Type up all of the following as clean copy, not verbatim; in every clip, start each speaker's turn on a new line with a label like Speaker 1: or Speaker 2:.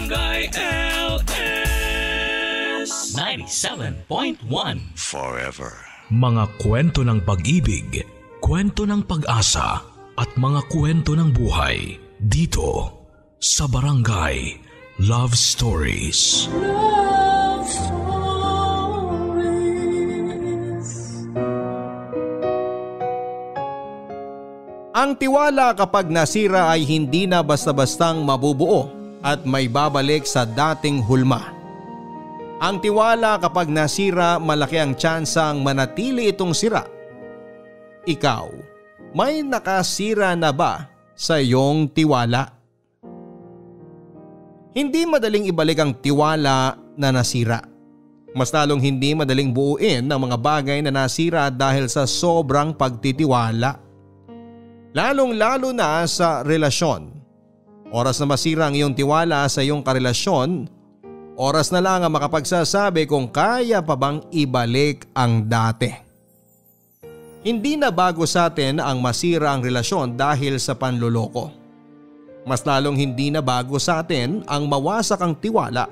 Speaker 1: Barangay LS 97.1
Speaker 2: Forever.
Speaker 3: Mga kwento ng pag-ibig, kwento ng pag-asa at mga kwento ng buhay dito sa Barangay Love Stories.
Speaker 4: Love Stories.
Speaker 5: Ang tiwala kapag nasira ay hindi na basta-bastang mabubuo at may babalik sa dating hulma. Ang tiwala kapag nasira, malaki ang tsansang manatili itong sira. Ikaw, may nakasira na ba sa iyong tiwala? Hindi madaling ibalik ang tiwala na nasira. Mas lalong hindi madaling buuin ang mga bagay na nasira dahil sa sobrang pagtitiwala. Lalong-lalo na sa relasyon. Oras na masira ang iyong tiwala sa iyong karelasyon, oras na lang ang makapagsasabi kung kaya pa bang ibalik ang dati. Hindi na bago sa atin ang masira ang relasyon dahil sa panloloko. Mas lalong hindi na bago sa atin ang mawasak ang tiwala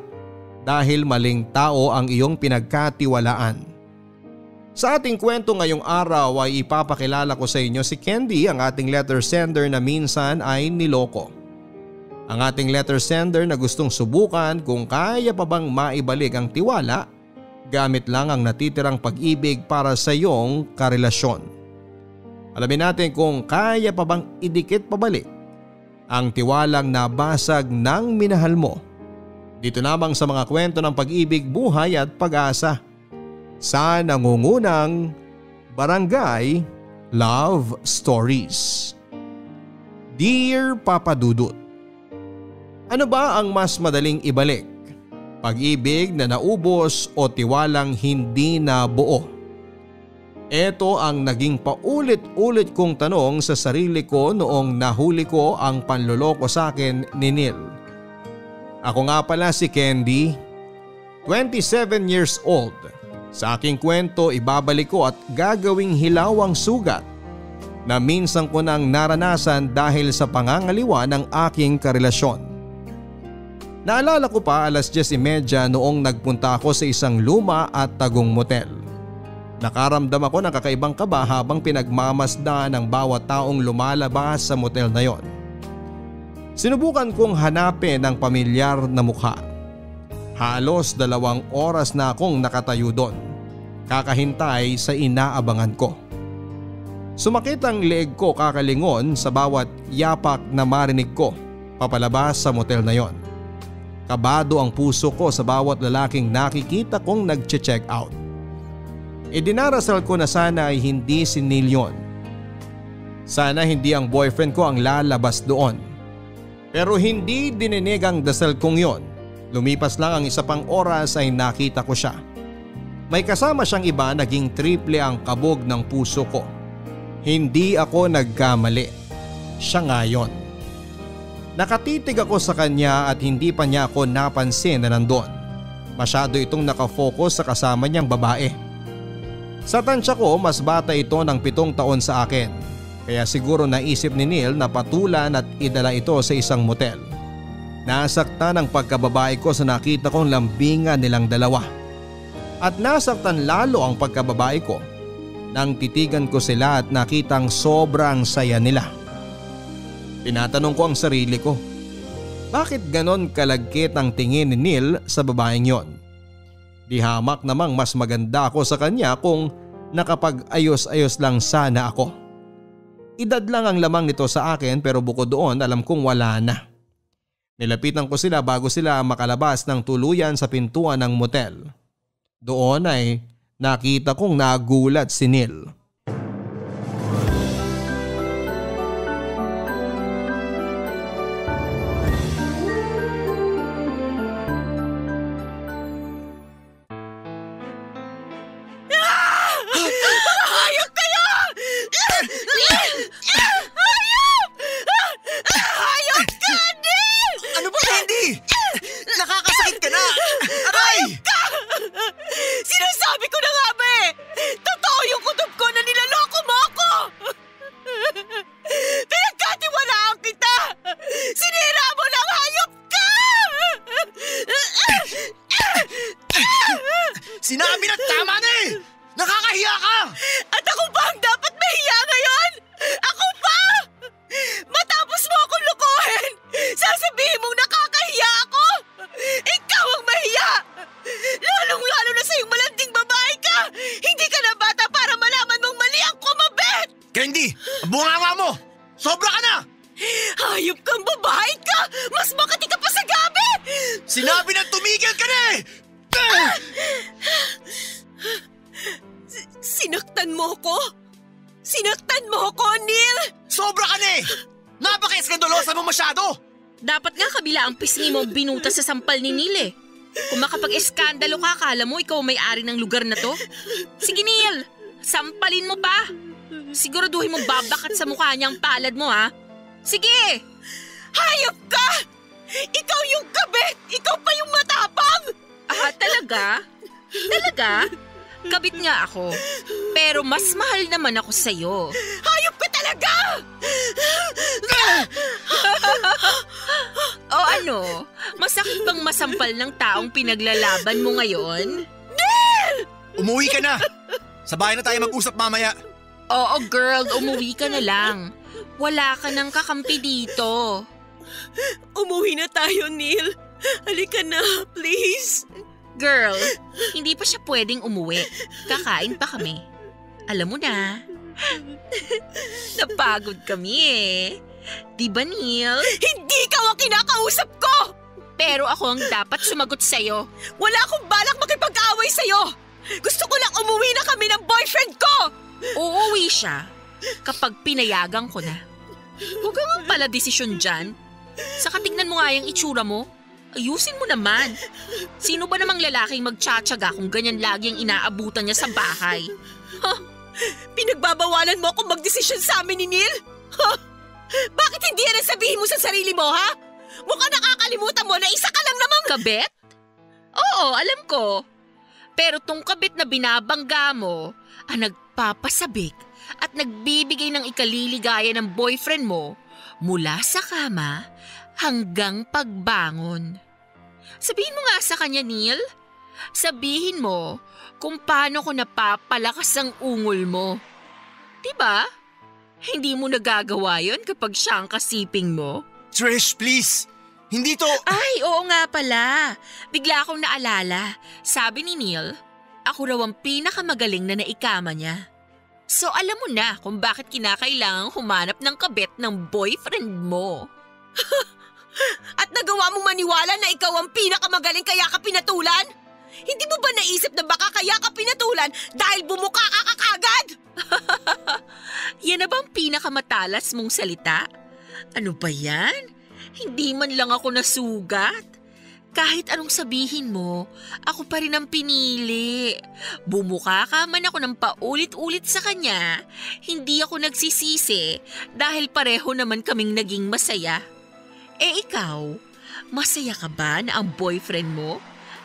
Speaker 5: dahil maling tao ang iyong pinagkatiwalaan. Sa ating kwento ngayong araw ay ipapakilala ko sa inyo si Candy, ang ating letter sender na minsan ay niloko. Ang ating letter sender na gustong subukan kung kaya pa bang maibalik ang tiwala gamit lang ang natitirang pag-ibig para sa iyong karelasyon. Alamin natin kung kaya pa bang idikit pabalik ang tiwalang nabasag ng minahal mo. Dito lamang sa mga kwento ng pag-ibig, buhay at pag-asa sa nangungunang Barangay Love Stories. Dear Papa Dudut, ano ba ang mas madaling ibalik? Pag-ibig na naubos o tiwalang hindi nabuo? Ito ang naging paulit-ulit kong tanong sa sarili ko noong nahuli ko ang panloloko sa akin ni Neil. Ako nga pala si Candy, 27 years old. Sa aking kwento, ibabalik ko at gagawing hilaw ang sugat na minsan ko nang naranasan dahil sa pangangaliwa ng aking karelasyon. Naalala ko pa 10:30 noong nagpunta ako sa isang luma at tagong motel. Nakaramdam ako ng kakaibang kaba habang pinagmamasdan ng bawat taong lumalabas sa motel na yon. Sinubukan kong hanapin ang pamilyar na mukha. Halos 2 oras na akong nakatayo doon, kakahintay sa inaabangan ko. Sumakit ang leeg ko kakalingon sa bawat yapak na marinig ko papalabas sa motel na yon. Kabado ang puso ko sa bawat lalaking nakikita kong nagche-check out. Idinarasal ko na sana ay hindi si Neil yon. Sana hindi ang boyfriend ko ang lalabas doon. Pero hindi dininig ang dasal kong yon. Lumipas lang ang 1 pang oras ay nakita ko siya. May kasama siyang iba, naging triple ang kabog ng puso ko. Hindi ako nagkamali. Siya nga yon. Nakatitig ako sa kanya at hindi pa niya ako napansin na nandun. Masyado itong nakafocus sa kasama niyang babae. Sa tansya ko, mas bata ito ng 7 taon sa akin. Kaya siguro naisip ni Neil na patulan at idala ito sa isang motel. Nasaktan ang pagkababae ko sa nakita kong lambingan nilang dalawa. At nasaktan lalo ang pagkababae ko nang titigan ko sila at nakitang sobrang saya nila. Tinatanong ko ang sarili ko, bakit ganon kalagkit ang tingin ni Neil sa babaeng yon? Di hamak namang mas maganda ako sa kanya kung nakapag-ayos-ayos lang sana ako. Edad lang ang lamang nito sa akin pero bukod doon alam kong wala na. Nilapitan ko sila bago sila makalabas ng tuluyan sa pintuan ng motel. Doon ay nakita kong nagulat si Neil.
Speaker 4: Hayop kayo! Hayop! Hayop ka, Neil!
Speaker 6: Ano ba, Candy? Nakakasakit ka na! Aray!
Speaker 4: Sinasabi ko na nga ba eh! Totoo yung kutob ko na sasabihin mong nakakahiya ako? Ikaw ang mahiya! Lalong-lalo na sa iyong malanding babae ka! Hindi ka na bata para malaman mong mali ang kumabit!
Speaker 6: Candy, ang bunganga mo! Sobra ka na!
Speaker 4: Hayop kang babae ka! Mas makati ka pa sa gabi!
Speaker 6: Sinabi na tumigil ka na eh!
Speaker 4: Sinaktan mo ko? Sinaktan mo ko, Neil!
Speaker 6: Sobra ka na eh! Napaka-eskandalosa mo masyado!
Speaker 2: Dapat nga kabila ang pisngi mo binutas sa sampal ni Neil eh. Kung makapag-eskandalo ka, akala mo ikaw may-ari ng lugar na to? Sige Neil, sampalin mo pa. Siguraduhin mo babakat sa mukha niya ang palad mo ha. Sige!
Speaker 4: Hayop ka! Ikaw yung kabit! Ikaw pa yung matapang!
Speaker 2: Ah, talaga? Talaga? Kabit nga ako. Pero mas mahal naman ako sa'yo.
Speaker 4: Hayop ka talaga!
Speaker 2: O ano? Masakit bang masampal ng taong pinaglalaban mo ngayon?
Speaker 6: Umuwi ka na! Sa bahay na tayo mag-usap mamaya.
Speaker 2: Oo girl, umuwi ka na lang. Wala ka nang kakampi dito.
Speaker 4: Umuwi na tayo, Neil. Halika na, please.
Speaker 2: Girl, hindi pa siya pwedeng umuwi. Kakain pa kami. Alam mo na. Napagod kami eh. Di ba, Neil?
Speaker 4: Hindi ikaw ang kinakausap ko!
Speaker 2: Pero ako ang dapat sumagot sa'yo.
Speaker 4: Wala akong balak makipag-away sa'yo! Gusto ko lang umuwi na kami ng boyfriend ko!
Speaker 2: Uuwi siya kapag pinayagan ko na. Huwag kang pala desisyon dyan. Saka tignan mo nga yung itsura mo. Ayusin mo naman. Sino ba namang lalaking magtsatsaga kung ganyan lagi ang inaabutan niya sa bahay?
Speaker 4: Huh? Pinagbabawalan mo akong magdesisyon sa amin ni Neil? Huh? Bakit hindi yan ang sabihin mo sa sarili mo, ha? Mukhang nakakalimutan mo na isa ka lang namang…
Speaker 2: Kabit? Oo, alam ko. Pero tong kabit na binabangga mo, ang nagpapasabik at nagbibigay ng ikaliligaya ng boyfriend mo mula sa kama hanggang pagbangon. Sabihin mo nga sa kanya, Neil. Sabihin mo kung paano ko napapalakas ang ungol mo. Diba? Hindi mo nagagawa yun kapag siya ang kasiping mo?
Speaker 6: Trish, please! Hindi to…
Speaker 2: Ay, oo nga pala. Bigla akong naalala. Sabi ni Neil, ako raw ang pinakamagaling na naikama niya. So alam mo na kung bakit kinakailangang humanap ng kabit ng boyfriend mo.
Speaker 4: At nagawa mong maniwala na ikaw ang pinakamagaling kaya ka pinatulan? Hindi mo ba naisip na baka kaya ka pinatulan dahil bumuka ka kagad?
Speaker 2: Yan na bang pinakamatalas mong salita? Ano ba yan? Hindi man lang ako nasugat. Kahit anong sabihin mo, ako pa rin ang pinili. Bumuka ka man ako ng paulit-ulit sa kanya, hindi ako nagsisisi dahil pareho naman kaming naging masaya. Eh ikaw, masaya ka ba na ang boyfriend mo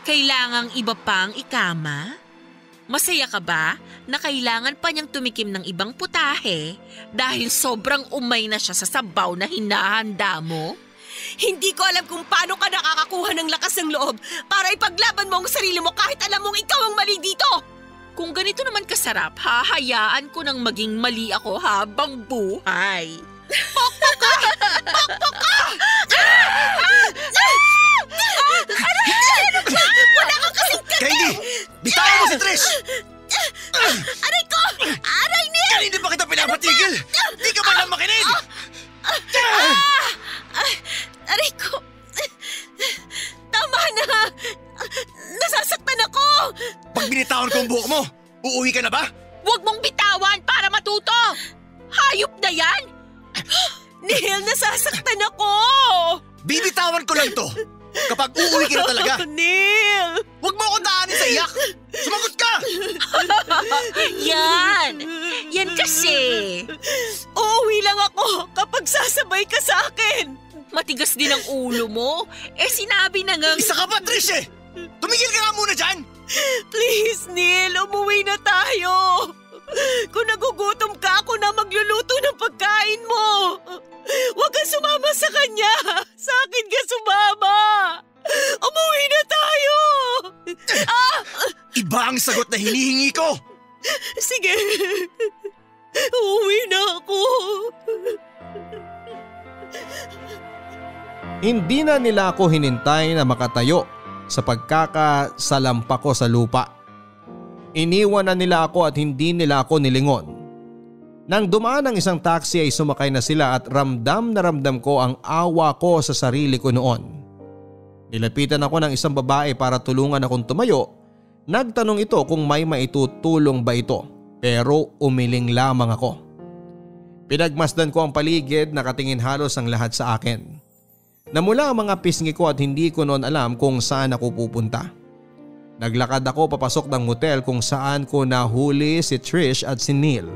Speaker 2: kailangang iba pang ikama? Masaya ka ba na kailangan pa niyang tumikim ng ibang putahe dahil sobrang umay na siya sa sabaw na hinahanda mo?
Speaker 4: Hindi ko alam kung paano ka nakakakuha ng lakas ng loob para ipaglaban mo ang sarili mo kahit alam mong ikaw ang mali dito.
Speaker 2: Kung ganito naman kasarap, hahayaan ko nang maging mali ako habang buhay.
Speaker 4: Pokpok ka! Pokpok ka! Wala kang kasing
Speaker 6: Candy! Bitawan mo si Trish!
Speaker 4: Aray ko! Aray, Neil!
Speaker 6: Kanina pa kita pinapatigil! Di ka man lang makinig!
Speaker 4: Aray ko! Tama na! Nasasaktan ako!
Speaker 6: Pag binitawan ko ang buhok mo, uuwi ka na ba?
Speaker 2: Huwag mong bitawan para matuto! Hayop na yan!
Speaker 4: Neil, nasasaktan ako!
Speaker 6: Bibitawan ko lang to kapag uuwi ka na talaga.
Speaker 4: Neil!
Speaker 6: Huwag mo akong daanin sa iyak! Sumagot ka!
Speaker 2: Yan! Yan kasi!
Speaker 4: Uuwi lang ako kapag sasabay ka sa akin!
Speaker 2: Matigas din ang ulo mo. Eh sinabi na nga…
Speaker 6: Isa ka pa, Trish eh! Tumigil ka nga muna dyan!
Speaker 4: Please, Neil, umuwi na tayo! Kung nagugutom ka, ako na magluluto ng pagkain mo! Huwag kang sumama sa kanya! Sa akin ka sumama! Umuwi na tayo!
Speaker 6: Iba ang sagot na hinihingi ko!
Speaker 4: Sige, uuwi na ako.
Speaker 5: Hindi na nila ako hinintay na makatayo sa pagkakasalampa ko sa lupa. Iniwan na nila ako at hindi nila ako nilingon. Nang dumaan ang isang taxi ay sumakay na sila at ramdam na ramdam ko ang awa ko sa sarili ko noon. Nilapitan ako ng isang babae para tulungan akong tumayo. Nagtanong ito kung may maitutulong ba ito, pero umiling lamang ako. Pinagmasdan ko ang paligid, nakatingin halos ang lahat sa akin. Namula ang mga pisngi ko at hindi ko noon alam kung saan ako pupunta. Naglakad ako papasok ng motel kung saan ko nahuli si Trish at si Neil.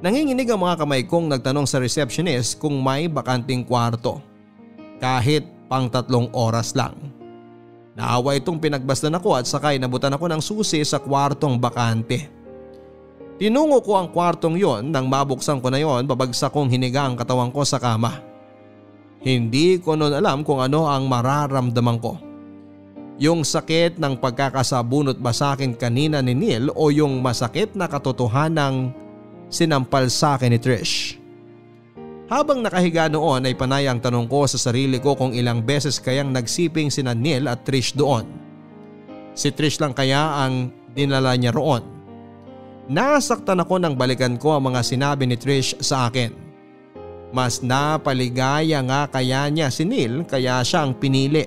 Speaker 5: Nanginginig ang mga kamay kong nagtanong sa receptionist kung may bakanting kwarto. Kahit pang 3 oras lang. Naawa itong pinagbasdan ako at sakay nabutan ako ng susi sa kwartong bakante. Tinungo ko ang kwartong yon, nang mabuksan ko na yon babagsak kong hiniga ang katawan ko sa kama. Hindi ko noon alam kung ano ang mararamdaman ko. Yung sakit ng pagkakasabunot ba sa akin kanina ni Neil o yung masakit na katotohanang sinampal sa akin ni Trish. Habang nakahiga noon ay panay ang tanong ko sa sarili ko kung ilang beses kayang nagsiping sina Neil at Trish doon. Si Trish lang kaya ang dinala niya roon. Nasaktan ako nang balikan ko ang mga sinabi ni Trish sa akin. Mas napaligaya nga kaya niya si Neil kaya siya ang pinili.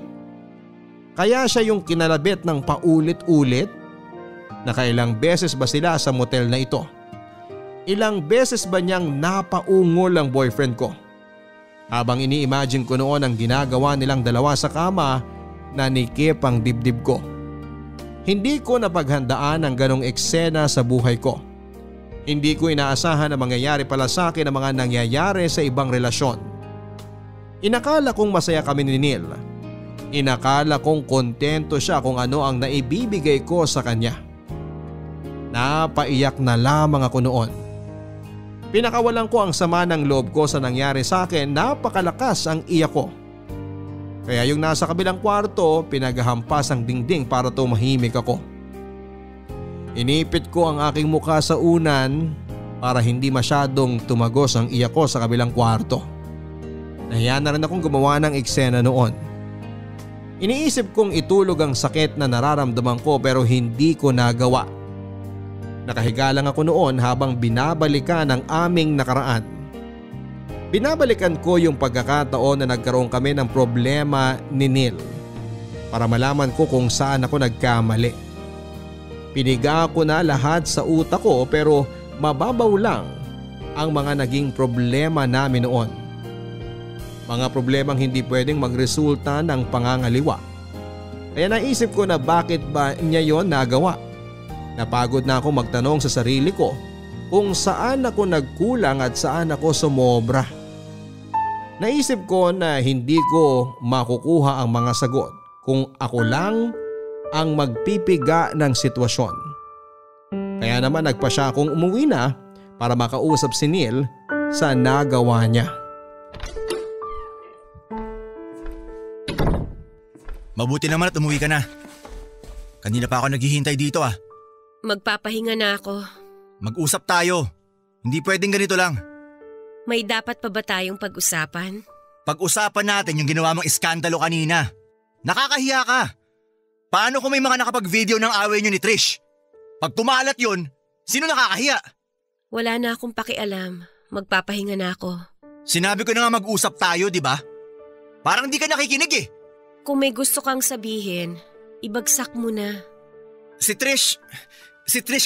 Speaker 5: Kaya siya yung kinalabit ng paulit-ulit. Nakailang beses ba sila sa motel na ito? Ilang beses ba niyang napaungol ang boyfriend ko? Habang ini-imagine ko noon ang ginagawa nilang dalawa sa kama, nanikip ang dibdib ko. Hindi ko napaghandaan ang ganong eksena sa buhay ko. Hindi ko inaasahan na mangyayari pala sa akin ang mga nangyayari sa ibang relasyon. Inakala kong masaya kami ni Neil. Inakala kong kontento siya kung ano ang naibibigay ko sa kanya. Napaiyak na lamang ako noon. Pinakawalan ko ang sama ng loob ko sa nangyari sa akin, napakalakas ang iyak ko. Kaya yung nasa kabilang kwarto, pinaghahampas ang dingding para tumahimik ako. Inipit ko ang aking mukha sa unan para hindi masyadong tumagos ang iyak ko sa kabilang kwarto. Nahiya na rin akong gumawa ng eksena noon. Iniisip kong itulog ang sakit na nararamdaman ko pero hindi ko nagawa. Nakahiga lang ako noon habang binabalikan ang aming nakaraan. Binabalikan ko yung pagkakataon na nagkaroon kami ng problema ni Neil para malaman ko kung saan ako nagkamali. Piniga ko na lahat sa utak ko pero mababaw lang ang mga naging problema namin noon. Mga problemang hindi pwedeng magresulta ng pangangaliwa. Kaya naisip ko na bakit ba niya yon nagawa. Napagod na ako magtanong sa sarili ko kung saan ako nagkulang at saan ako sumobra. Naisip ko na hindi ko makukuha ang mga sagot kung ako lang ang magpipiga ng sitwasyon. Kaya naman nagpasya akong umuwi na para makausap si Neil sa nagawa niya.
Speaker 6: Mabuti naman at umuwi ka na. Kanina pa ako naghihintay dito ah.
Speaker 4: Magpapahinga na ako.
Speaker 6: Mag-usap tayo. Hindi pwedeng ganito lang.
Speaker 4: May dapat pa ba tayong pag-usapan?
Speaker 6: Pag-usapan natin yung ginawa mong iskandalo kanina. Nakakahiya ka. Paano kung may mga nakapag-video ng away niyo ni Trish? Pag kumalat yun, sino nakakahiya?
Speaker 4: Wala na akong pakialam. Magpapahinga na ako.
Speaker 6: Sinabi ko na nga mag-usap tayo, di ba? Parang di ka nakikinig eh.
Speaker 4: Kung may gusto kang sabihin, ibagsak mo na.
Speaker 6: Si Trish,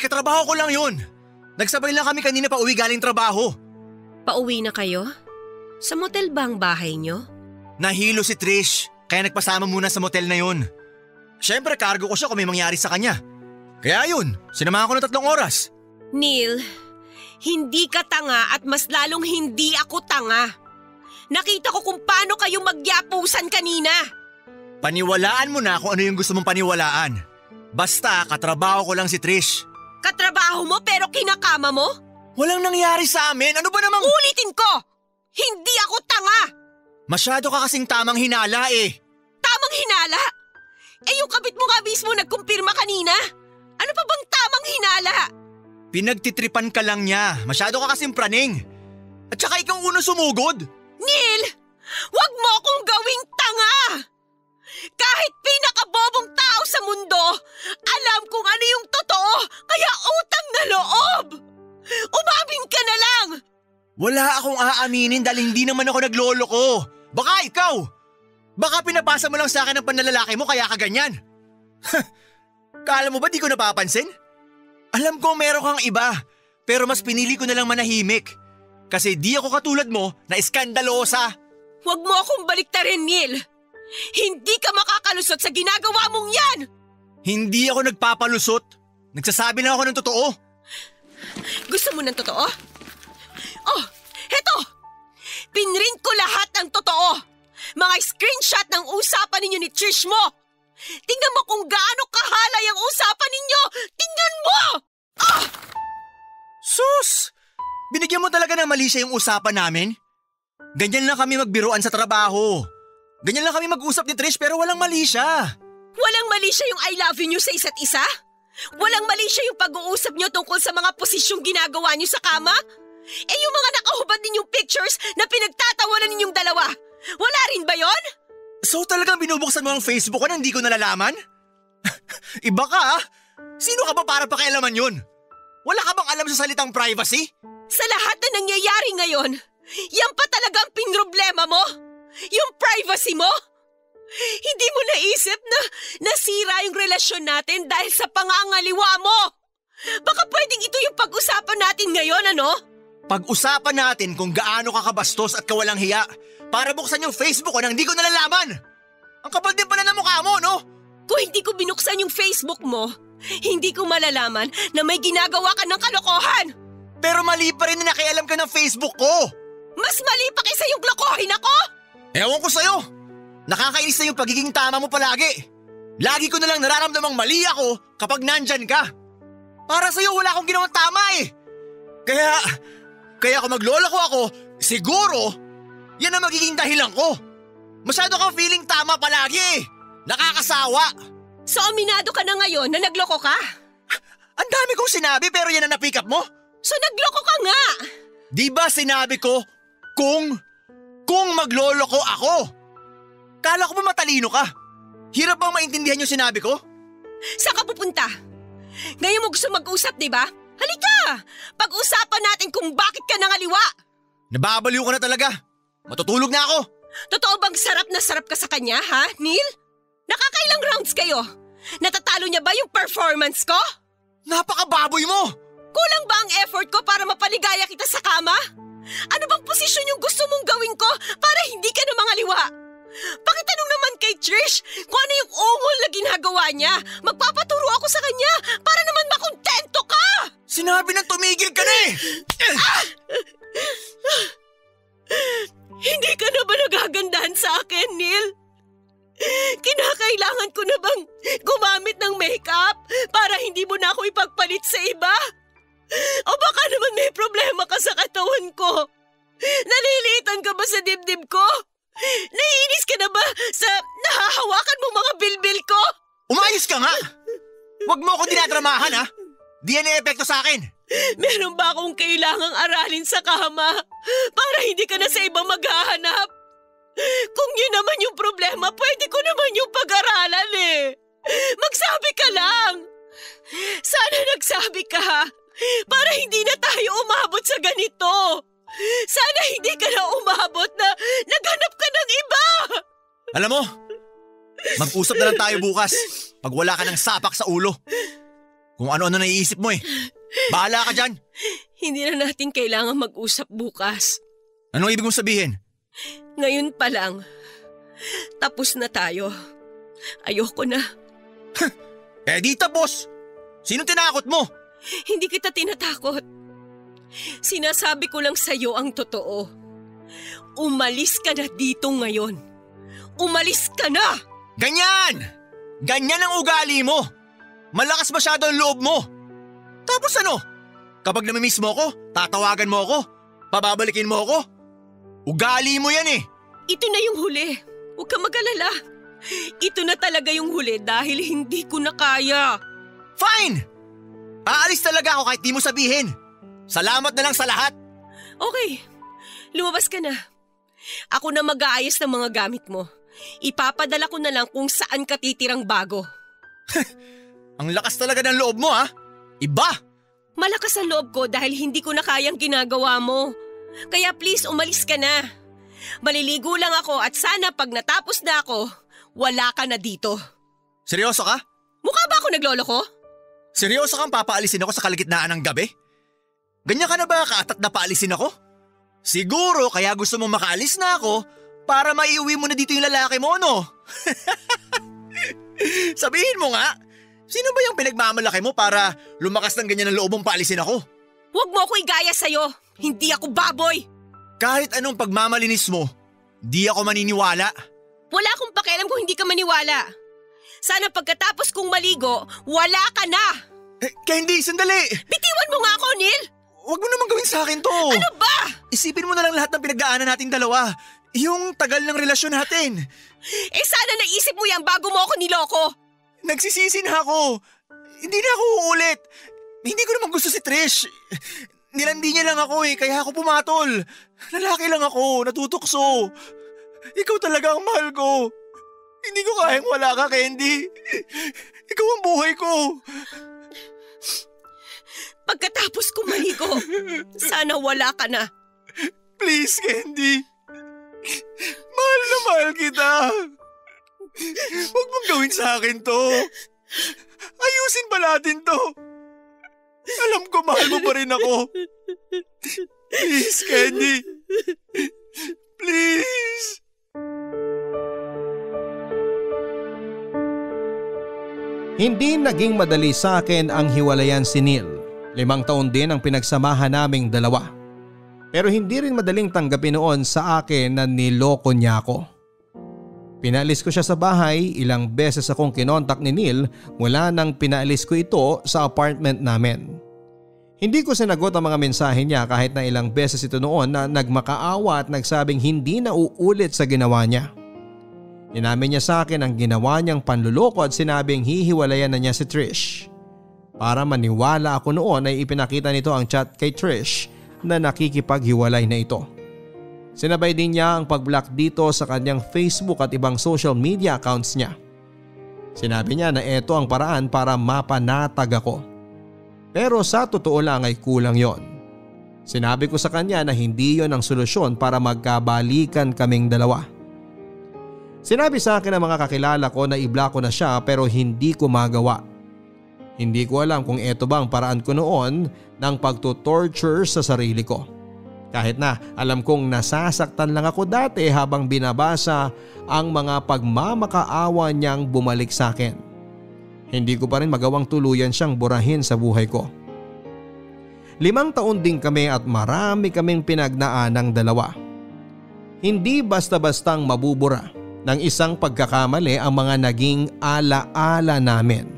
Speaker 6: katrabaho ko lang yun. Nagsabay lang kami kanina pa uwi galing trabaho.
Speaker 4: Pauwi na kayo? Sa motel ba ang bahay nyo?
Speaker 6: Nahilo si Trish, kaya nagpasama muna sa motel na yun. Siyempre cargo ko siya kung may mangyari sa kanya. Kaya yun, sinamahan ko ng 3 oras.
Speaker 4: Neil, hindi ka tanga at mas lalong hindi ako tanga. Nakita ko kung paano kayo magyapusan kanina.
Speaker 6: Paniwalaan mo na kung ano yung gusto mong paniwalaan. Basta katrabaho ko lang si Trish.
Speaker 4: Katrabaho mo pero kinakama mo?
Speaker 6: Walang nangyari sa amin, ano ba namang…
Speaker 4: Ulitin ko! Hindi ako tanga!
Speaker 6: Masyado ka kasing tamang hinala eh.
Speaker 4: Tamang hinala? Eh yung kabit mo nga mismo nagkumpirma kanina. Ano pa bang tamang hinala?
Speaker 6: Pinagtitripan ka lang niya, masyado ka kasing praning. At saka ikaw unang sumugod.
Speaker 4: Neil! Huwag mo akong gawing tanga! Kahit pinakabobong tao sa mundo, alam kung ano yung totoo, kaya utang na loob! Umamin ka na lang!
Speaker 6: Wala akong aaminin dahil hindi naman ako nagloloko. Baka ikaw! Baka pinapasa mo lang sa akin ang panlalalaki mo kaya ka ganyan. Kala mo ba di ko napapansin? Alam ko meron kang iba, pero mas pinili ko na lang manahimik. Kasi di ako katulad mo na iskandalosa.
Speaker 4: Huwag mo akong baliktarin, Neil. Hindi ka makakalusot sa ginagawa mong yan!
Speaker 6: Hindi ako nagpapalusot. Nagsasabi lang ako ng totoo.
Speaker 4: Gusto mo ng totoo? Oh, heto! Pinrint ko lahat ng totoo. Mga screenshot ng usapan ninyo ni Trish mo. Tingnan mo kung gaano kahalay ang usapan ninyo. Tingnan mo! Ah!
Speaker 6: Sus! Binigyan mo talaga ng mali siya yung usapan namin? Ganyan lang kami magbiruan sa trabaho. Ganyan lang kami mag-usap ni Trish pero walang mali siya.
Speaker 4: Walang mali siya yung I love you nyo sa isa't isa? Walang mali siya yung pag-uusap nyo tungkol sa mga posisyong ginagawa nyo sa kama? Eh yung mga nakahubad ninyong pictures na pinagtatawanan ninyong dalawa, wala rin ba yon?
Speaker 6: So talagang binubuksan mo ang Facebook ko na hindi ko nalalaman? Iba ka ah. Sino ka ba para pakialaman yun? Wala ka bang alam sa salitang privacy?
Speaker 4: Sa lahat na nangyayari ngayon, yan pa talaga ang pinroblema mo? Yung privacy mo? Hindi mo naisip na nasira yung relasyon natin dahil sa pangangaliwa mo? Baka pwedeng ito yung pag-usapan natin ngayon, ano?
Speaker 6: Pag-usapan natin kung gaano ka kabastos at kawalang hiya para buksan yung Facebook ko nang hindi ko nalalaman. Ang kapal din pala ng mukha mo, no?
Speaker 4: Kung hindi ko binuksan yung Facebook mo, hindi ko malalaman na may ginagawa ka ng kalokohan.
Speaker 6: Pero mali pa rin na nakialam ka ng Facebook ko.
Speaker 4: Mas mali pa kaysa yung lokohin ako?
Speaker 6: Ewan ko sa'yo. Nakakainis na yung pagiging tama mo palagi. Lagi ko na lang nararamdamang mali ako kapag nandyan ka. Para sa'yo wala akong ginawang tama eh. Kaya kung magloloko ako, siguro, yan ang magiging dahilan ko. Masyado kang feeling tama palagi eh. Nakakasawa.
Speaker 4: So aminado ka na ngayon na nagloko ka?
Speaker 6: Ang dami kong sinabi pero yan ang na-pick up mo?
Speaker 4: So nagloko ka nga.
Speaker 6: Di ba sinabi ko kung magloloko ako? Kala ko ba matalino ka? Hirap bang maintindihan yung sinabi ko?
Speaker 4: Saan ka pupunta? Ngayon mo gusto mag-usap, di ba? Halika! Pag-usapan natin kung bakit ka nangaliwa.
Speaker 6: Nababaliw ka na talaga. Matutulog na ako.
Speaker 4: Totoo bang sarap na sarap ka sa kanya, ha, Neil? Nakakailang rounds kayo? Natatalo niya ba yung performance ko?
Speaker 6: Napakababoy mo!
Speaker 4: Kulang ba ang effort ko para mapaligaya kita sa kama? Ano bang posisyon yung gusto mong gawin ko para hindi ka na mangaliwa? Pakitanong naman kay Trish kung ano yung ungol na ginagawa niya. Magpapaturo ako sa kanya para naman makontento ka!
Speaker 6: Sinabi na tumigil ka na eh!
Speaker 4: Hindi ka na ba nagagandahan sa akin, Neil? Kinakailangan ko na bang gumamit ng makeup para hindi mo na ako ipagpalit sa iba? O baka naman may problema ka sa katawan ko? Naliliitan ka ba sa dibdib ko? Naiinis ka na ba sa nahahawakan mo mga bilbil ko?
Speaker 6: Umayos ka nga! Huwag mo ako dinadramahan ha! Di yan epekto sa akin!
Speaker 4: Meron ba akong kailangang aralin sa kama para hindi ka na sa iba maghahanap? Kung yun naman yung problema, pwede ko naman yung pag-aralan eh. Magsabi ka lang. Sana nagsabi ka para hindi na tayo umabot sa ganito. Sana hindi ka na umabot na naghanap ka ng iba.
Speaker 6: Alam mo, mag-usap na lang tayo bukas pag wala ka ng sapak sa ulo. Kung ano-ano naiisip mo eh. Bahala ka dyan.
Speaker 4: Hindi na natin kailangan mag-usap bukas.
Speaker 6: Anong ibig mong sabihin?
Speaker 4: Ngayon pa lang. Tapos na tayo. Ayoko na.
Speaker 6: Eh di tapos. Sino tinakot mo?
Speaker 4: Hindi kita tinatakot. Sinasabi ko lang sa'yo ang totoo. Umalis ka na dito ngayon. Umalis ka na!
Speaker 6: Ganyan! Ganyan ang ugali mo. Malakas masyado ang loob mo. Tapos ano? Kapag namimiss mo ko, tatawagan mo ako. Pababalikin mo ako. Ugali mo yan eh.
Speaker 4: Ito na yung huli. Huwag ka mag-alala. Ito na talaga yung huli dahil hindi ko na kaya.
Speaker 6: Fine! Aalis talaga ako kahit di mo sabihin. Salamat na lang sa lahat.
Speaker 4: Okay, lumabas ka na. Ako na mag-aayos ng mga gamit mo. Ipapadala ko na lang kung saan ka titirang bago.
Speaker 6: Ang lakas talaga ng loob mo ha? Iba!
Speaker 4: Malakas ang loob ko dahil hindi ko na kayang ginagawa mo. Kaya please umalis ka na. Maliligo lang ako at sana pag natapos na ako, wala ka na dito.
Speaker 6: Seryoso ka?
Speaker 4: Mukha ba ako nagloloko?
Speaker 6: Seryoso kang papaalisin ako sa kalagitnaan ng gabi? Ganyan ka na ba kaatat na paalisin ako? Siguro kaya gusto mong makaalis na ako para maiuwi mo na dito yung lalaki mo, no? Sabihin mo nga, sino ba yung pinagmamalaki mo para lumakas ng ganyan ng loob mong paalisin ako?
Speaker 4: Huwag mo ako igaya sa'yo. Hindi ako baboy.
Speaker 6: Kahit anong pagmamalinis mo, di ako maniniwala.
Speaker 4: Wala akong pakialam kung hindi ka maniwala. Sana pagkatapos kong maligo, wala ka na.
Speaker 6: Candy, sandali!
Speaker 4: Bitiwan mo nga ako, Neil!
Speaker 6: Huwag mo naman gawin sa akin to.
Speaker 4: Ano ba?
Speaker 6: Isipin mo na lang lahat ng pinagdaanan nating dalawa. Yung tagal ng relasyon natin.
Speaker 4: Sana naisip mo yan bago mo ako niloko.
Speaker 6: Nagsisisi na ako. Hindi na ako uulit. Hindi ko naman gusto si Trish. Nilandi niya lang ako kaya ako pumatol. Lalaki lang ako, natutokso. Ikaw talaga ang mahal ko. Hindi ko kayang wala ka, Candy. Ikaw ang buhay ko.
Speaker 4: Pagkatapos kong maligo, sana wala ka na.
Speaker 6: Please, Candy. Mahal na mahal kita. Huwag mong gawin sa akin to. Ayusin pa natin to. Alam ko mahal mo pa rin ako. Please, Candy. Please.
Speaker 5: Hindi naging madali sa akin ang hiwalayan si Neil. 5 taon din ang pinagsamahan naming dalawa. Pero hindi rin madaling tanggapin noon sa akin na niloko niya ako. Pinaalis ko siya sa bahay, ilang beses akong kinontak ni Neil mula nang pinaalis ko ito sa apartment namin. Hindi ko sinagot ang mga mensahe niya kahit na ilang beses ito noon na nagmakaawa at nagsabing hindi na uulit sa ginawa niya. Inamin niya sa akin ang ginawa niyang panluloko at sinabing hihiwalayan na niya si Trish. Para maniwala ako noon ay ipinakita nito ang chat kay Trish na nakikipaghiwalay na ito. Sinabay din niya ang pag-block dito sa kanyang Facebook at ibang social media accounts niya. Sinabi niya na ito ang paraan para mapanatag ako. Pero sa totoo lang ay kulang yon. Sinabi ko sa kanya na hindi yon ang solusyon para magkabalikan kaming dalawa. Sinabi sa akin ng mga kakilala ko na i-block ko na siya pero hindi ko magawa. Hindi ko alam kung ito bang paraan ko noon ng pagtutorture sa sarili ko. Kahit na alam kong nasasaktan lang ako dati habang binabasa ang mga pagmamakaawa niyang bumalik sa akin. Hindi ko pa rin magawang tuluyan siyang burahin sa buhay ko. 5 taon din kami at marami kaming pinagnaan ng dalawa. Hindi basta-bastang mabubura ng isang pagkakamali ang mga naging ala-ala namin.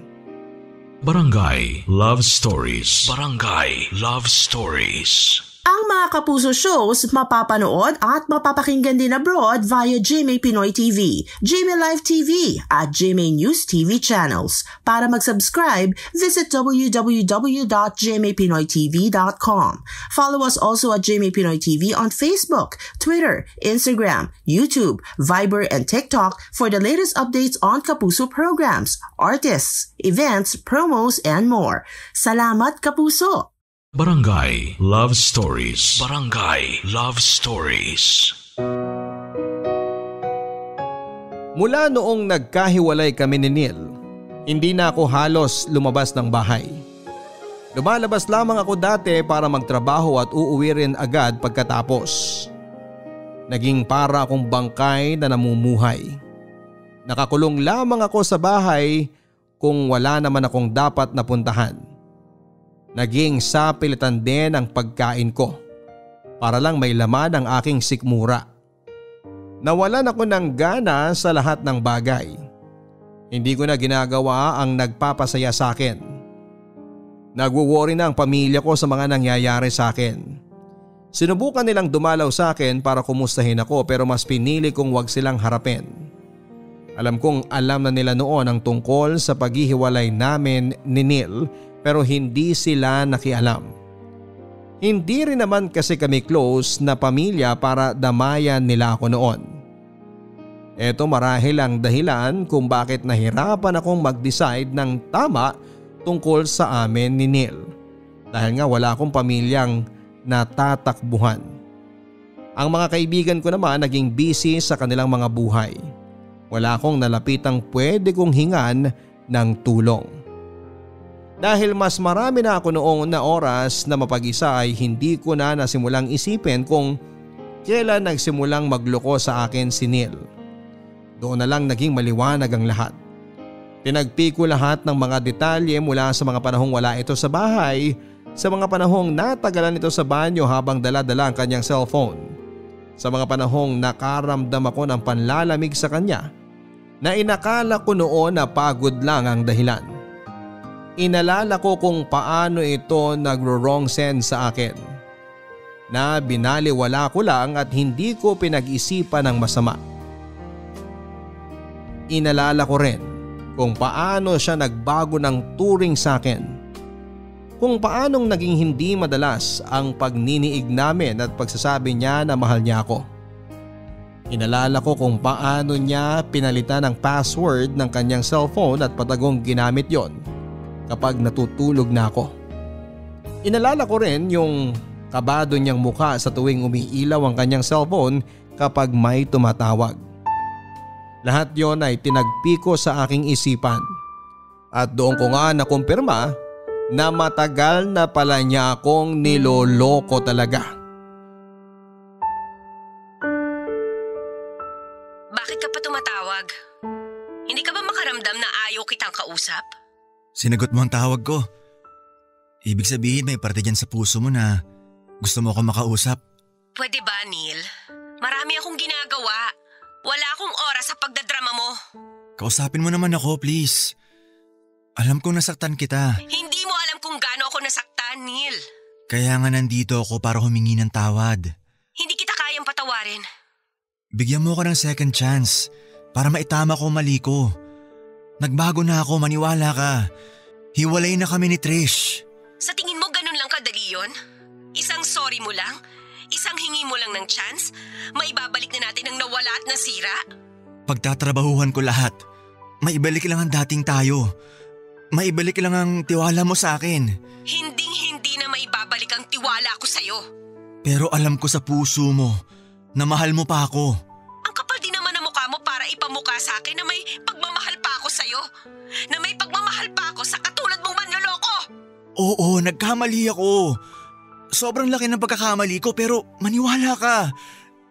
Speaker 3: Barangay Love Stories. Barangay Love Stories.
Speaker 7: Ang mga Kapuso shows mapapanood at mapapakinggan din abroad via GMA Pinoy TV, GMA Live TV at GMA News TV channels. Para mag-subscribe, visit www.gmapinoytv.com. Follow us also at GMA Pinoy TV on Facebook, Twitter, Instagram, YouTube, Viber, and TikTok for the latest updates on Kapuso programs, artists, events, promos, and more. Salamat, Kapuso!
Speaker 3: Barangay Love Stories. Barangay Love Stories.
Speaker 5: Mula noong nagkahiwalay kami ni Neil, hindi na ako halos lumabas ng bahay. Lumalabas lamang ako dati para magtrabaho at uuwi rin agad pagkatapos. Naging para akong bangkay na namumuhay. Nakakulong lamang ako sa bahay kung wala naman akong dapat napuntahan. Naging sapilitan din ang pagkain ko para lang may laman ang aking sikmura. Nawalan ako ng gana sa lahat ng bagay. Hindi ko na ginagawa ang nagpapasaya sa akin. Nagwo-worry na ang pamilya ko sa mga nangyayari sa akin. Sinubukan nilang dumalaw sa akin para kumustahin ako pero mas pinili kong wag silang harapin. Alam kong alam na nila noon ang tungkol sa paghihiwalay namin ni Neil pero hindi sila nakialam. Hindi rin naman kasi kami close na pamilya para damayan nila ako noon. Eto marahil ang dahilan kung bakit nahirapan akong mag-decide ng tama tungkol sa amin ni Neil. Dahil nga wala akong pamilyang natatakbuhan. Ang mga kaibigan ko naman naging busy sa kanilang mga buhay. Wala akong nalapitang pwede kong hingan ng tulong. Dahil mas marami na ako noong na oras na mapag-isa ay hindi ko na nasimulang isipin kung kailan nagsimulang magloko sa akin si Neil. Doon na lang naging maliwanag ang lahat. Tinagpi ko lahat ng mga detalye mula sa mga panahong wala ito sa bahay, sa mga panahong natagalan ito sa banyo habang dala-dala ang kanyang cellphone, sa mga panahong nakaramdam ako ng panlalamig sa kanya na inakala ko noon na pagod lang ang dahilan. Inalala ko kung paano ito nagro-wrong sense sa akin, na binaliwala ko lang at hindi ko pinag-isipan ng masama. Inalala ko rin kung paano siya nagbago ng turing sa akin, kung paanong naging hindi madalas ang pagniniig namin at pagsasabi niya na mahal niya ako. Inalala ko kung paano niya pinalitan ang password ng kanyang cellphone at patagong ginamit yon kapag natutulog na ako. Inalala ko rin yung kabado niyang mukha sa tuwing umiilaw ang kanyang cellphone kapag may tumatawag. Lahat yon ay tinagpi ko sa aking isipan at doon ko nga nakumpirma na matagal na pala niya akong niloloko talaga.
Speaker 4: Bakit ka pa tumatawag? Hindi ka ba makaramdam na ayaw kitang kausap?
Speaker 6: Sinagot mo ang tawag ko. Ibig sabihin may parte dyan sa puso mo na gusto mo ako makausap.
Speaker 4: Pwede ba, Neil? Marami akong ginagawa. Wala akong oras sa pagdadrama mo.
Speaker 6: Kausapin mo naman ako, please. Alam kong nasaktan kita.
Speaker 4: Hindi mo alam kung gaano ako nasaktan, Neil.
Speaker 6: Kaya nga nandito ako para humingi ng tawad.
Speaker 4: Hindi kita kayang patawarin.
Speaker 6: Bigyan mo ako ng second chance para maitama ko mali ko. Nagbago na ako, maniwala ka. Hiwalay na kami ni Trish.
Speaker 4: Sa tingin mo ganun lang kadali yun? Isang sorry mo lang? Isang hingi mo lang ng chance? Maibabalik na natin ang nawala at nasira?
Speaker 6: Pagtatrabahuhan ko lahat. Maibalik lang ang dating tayo. Maibalik lang ang tiwala mo sa akin.
Speaker 4: Hinding-hindi na maibabalik ang tiwala ko sa'yo.
Speaker 6: Pero alam ko sa puso mo na mahal mo pa ako.
Speaker 4: Ang kapal din naman ang mukha mo para ipamukha sa akin na may pagmamahal pa ako sa'yo. Na may pagmamahal pa ako sa katulad mong manloloko.
Speaker 6: Oo, nagkamali ako. Sobrang laki ng pagkakamali ko pero maniwala ka.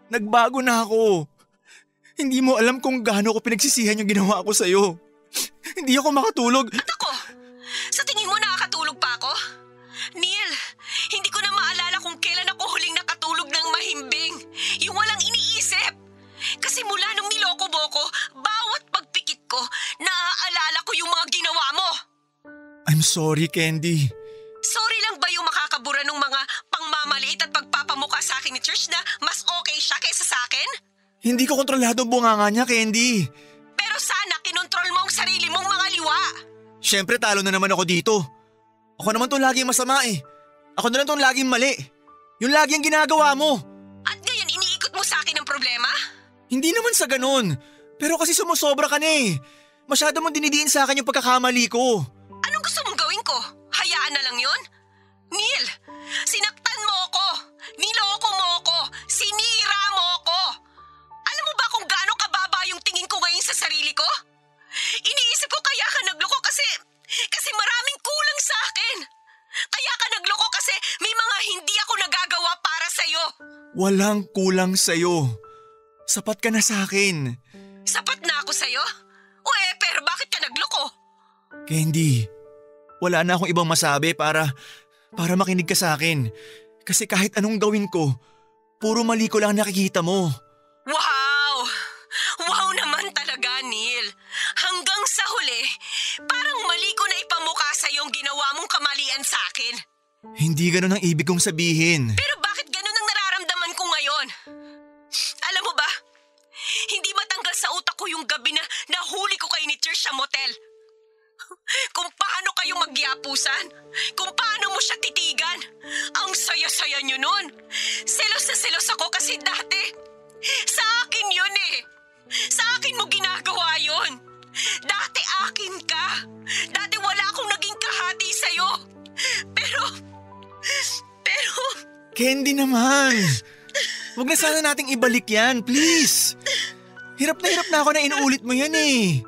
Speaker 6: Nagbago na ako. Hindi mo alam kung gaano ko pinagsisihan yung ginawa ko sa'yo. Hindi ako makatulog.
Speaker 4: At ako? Sa tingin mo nakakatulog pa ako? Neil, hindi ko na maalala kung kailan ako huling nakatulog ng mahimbing. Yung walang iniisip. Kasi mula nung niloko mo ko, bawat pagpikit ko, naaalala ko yung mga ginawa mo.
Speaker 6: I'm sorry, Candy.
Speaker 4: Sorry lang ba yung makakabura ng mga pangmamaliit at pagpapamukha sa akin ni Trish na mas okay siya kaysa sa akin?
Speaker 6: Hindi ko kontrolado ang bunganga niya, Candy.
Speaker 4: Pero sana kinontrol mo ang sarili mong mga liwa.
Speaker 6: Siyempre talo na naman ako dito. Ako naman itong laging masama eh. Ako na lang itong laging mali. Yung lagi ang ginagawa mo.
Speaker 4: At ngayon iniikot mo sa akin ang problema?
Speaker 6: Hindi naman sa ganun. Pero kasi sumusobra ka na eh. Masyado mong dinidiin sa akin yung pagkakamali ko.
Speaker 4: Anong gusto mong gawin ko? Hayaan na lang yun? Neil, sinaktan mo ako. Niloko mo ako. Sinira mo ako. Alam mo ba kung gaano kababa yung tingin ko ngayon sa sarili ko? Iniisip ko kaya ka nagloko kasi maraming kulang sa akin. Kaya ka nagloko kasi may mga hindi ako nagagawa para sa'yo.
Speaker 6: Walang kulang sa'yo. Sapat ka na sa akin.
Speaker 4: Sapat na ako sa'yo? Pero bakit ka nagloko?
Speaker 6: Candy, wala na akong ibang masabi para makinig ka sa akin. Kasi kahit anong gawin ko, puro mali ko lang nakikita mo.
Speaker 4: Wow! Wow naman talaga, Neil. Hanggang sa huli, parang mali ko na ipamukha sa yung ginawa mong kamalian sa akin.
Speaker 6: Hindi ganun ang ibig kong sabihin.
Speaker 4: Pero bakit ganun ang nararamdaman ko ngayon? Alam mo ba, hindi matanggal sa utak ko yung gabi na nahuli ko kay ni Trish sa motel. Kung paano kayo magyapusan, kung paano mo siya titigan. Ang saya-saya niyo nun. Selos na selos ako kasi dati. Sa akin yun eh. Sa akin mo ginagawa yun. Dati akin ka. Dati wala akong naging kahati sa'yo. Pero...
Speaker 6: Candy naman. Huwag na sana nating ibalik yan, please. Hirap na ako na inuulit mo yan eh.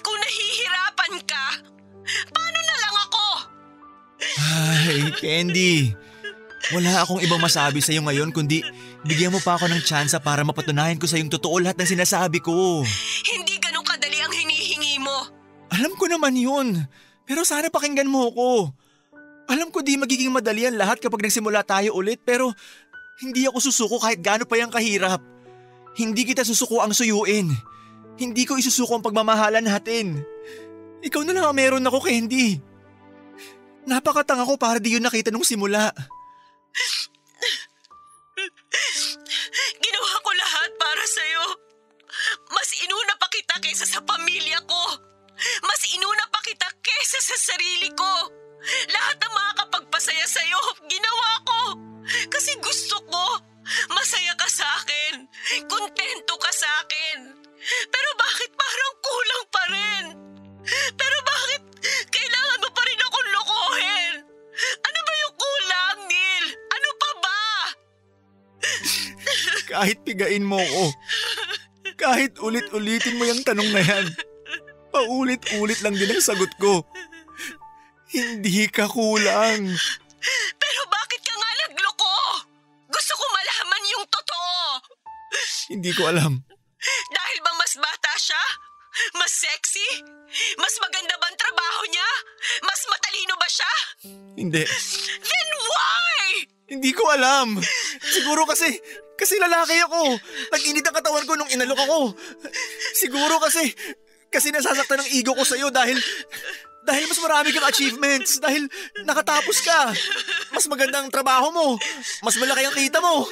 Speaker 4: Kung nahihirapan ka, paano na lang ako?
Speaker 6: Ay, Candy. Wala akong ibang masabi sa'yo ngayon kundi bigyan mo pa ako ng tsansa para mapatunayan ko sa'yong totoo lahat ng sinasabi ko.
Speaker 4: Hindi ganun kadali ang hinihingi mo.
Speaker 6: Alam ko naman yun. Pero sana pakinggan mo ako. Alam ko di magiging madali ang lahat kapag nagsimula tayo ulit pero hindi ako susuko kahit gaano pa yung kahirap. Hindi kita susuko ang suyuin. Hindi ko isusuko ang pagmamahalan natin. Ikaw na lang ang meron ako, Candy. Napakatanga ko para di yun nakita nung simula.
Speaker 4: Ginawa ko lahat para sa'yo. Mas inuna pa kita kaysa sa pamilya ko. Mas inuna pa kita kaysa sa sarili ko. Lahat ng makakapagpasaya sa'yo, ginawa ko. Kasi gusto ko, masaya ka sa akin. Kontento ka sa akin. Pero bakit parang kulang pa rin? Pero bakit kailangan mo pa rin akong lokohin? Ano ba yung kulang, Neil? Ano pa ba?
Speaker 6: Kahit pigain mo ko, kahit ulit-ulitin mo yung tanong na yan, paulit-ulit lang din ang sagot ko. Hindi ka kulang.
Speaker 4: Pero bakit ka nga nagloko? Gusto ko malaman yung totoo.
Speaker 6: Hindi ko alam.
Speaker 4: Dahil ba mas bata siya? Mas sexy? Mas maganda ba ang trabaho niya? Mas matalino ba siya?
Speaker 6: Hindi.
Speaker 4: Then why?
Speaker 6: Hindi ko alam. Siguro kasi lalaki ako. Nag-init ang katawan ko nung inalok ako. Siguro kasi nasasaktan ang ego ko sa'yo dahil mas marami kang achievements, dahil nakatapos ka. Mas maganda ang trabaho mo. Mas malaki ang kita mo.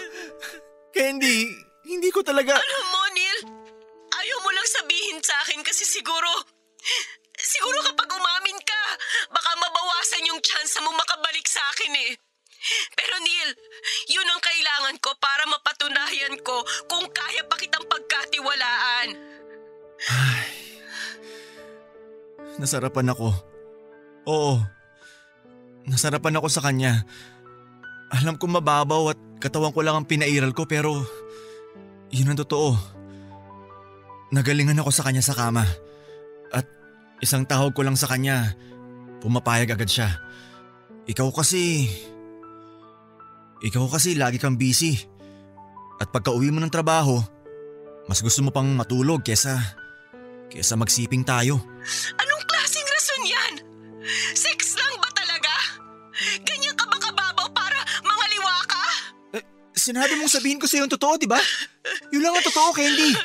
Speaker 6: Candy, hindi ko talaga...
Speaker 4: Alam mo, Neil, ayaw mo lang sabihin sa akin kasi siguro kapag umamin ka, baka mabawasan yung chance mo makabalik sa akin eh. Pero Neil, yun ang kailangan ko para mapatunayan ko kung kaya pa kitang pagkatiwalaan.
Speaker 6: Ay, nasarapan ako. Oo, nasarapan ako sa kanya. Alam ko mababaw at katawan ko lang ang pinairal ko pero yun ang totoo. Nagalingan ako sa kanya sa kama. At isang tawag ko lang sa kanya, pumapayag agad siya. Ikaw kasi lagi kang busy. At pagka uwi mo ng trabaho, mas gusto mo pang matulog kesa magsiping tayo.
Speaker 4: Anong klaseng rason yan? Sex lang ba talaga? Ganyan ka ba kababaw para mangaliwa ka?
Speaker 6: Sinabi mong sabihin ko sa'yo yung totoo, di ba? Yun lang ang totoo, Candy.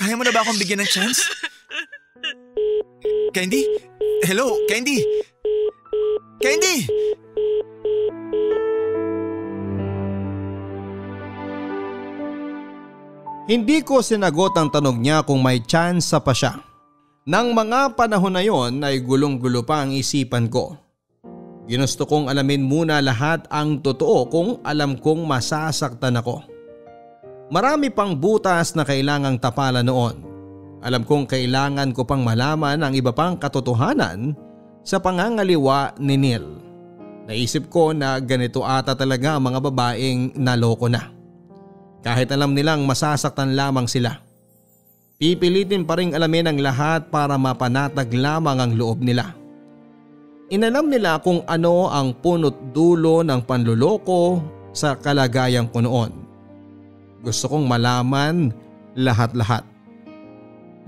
Speaker 6: Kaya mo na ba akong bigyan ng chance? Candy? Hello, Candy? Candy!
Speaker 5: Hindi ko sinagot ang tanong niya kung may chance pa siya. Nang mga panahon na yon ay gulong-gulo pa ang isipan ko. Ginusto kong alamin muna lahat ang totoo kung alam kong masasaktan ako. Marami pang butas na kailangang tapalan noon. Alam kong kailangan ko pang malaman ang iba pang katotohanan sa pangangaliwa ni Neil. Naisip ko na ganito ata talaga ang mga babaeng naloko na. Kahit alam nilang masasaktan lamang sila. Pipilitin pa ring alamin ang lahat para mapanatag lamang ang loob nila. Inalam nila kung ano ang punot dulo ng panluloko sa kalagayang ko noon. Gusto kong malaman lahat-lahat.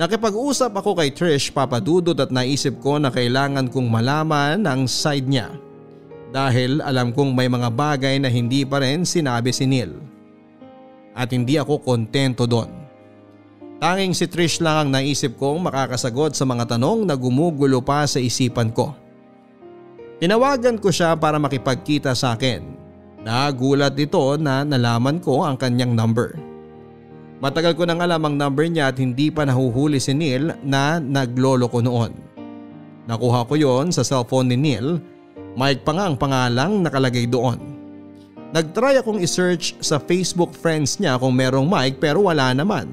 Speaker 5: Nakipag-usap ako kay Trish, Papadudot, at naisip ko na kailangan kong malaman ang side niya. Dahil alam kong may mga bagay na hindi pa rin sinabi si Neil. At hindi ako kontento doon. Tanging si Trish lang ang naisip kong makakasagot sa mga tanong na gumugulo pa sa isipan ko. Tinawagan ko siya para makipagkita sa akin. Nagulat ito na nalaman ko ang kanyang number. Matagal ko nang alam ang number niya at hindi pa nahuhuli si Neil na nagloloko noon. Nakuha ko yon sa cellphone ni Neil. Mike pa nga ang pangalang nakalagay doon. Nagtry akong isearch sa Facebook friends niya kung merong Mike pero wala naman.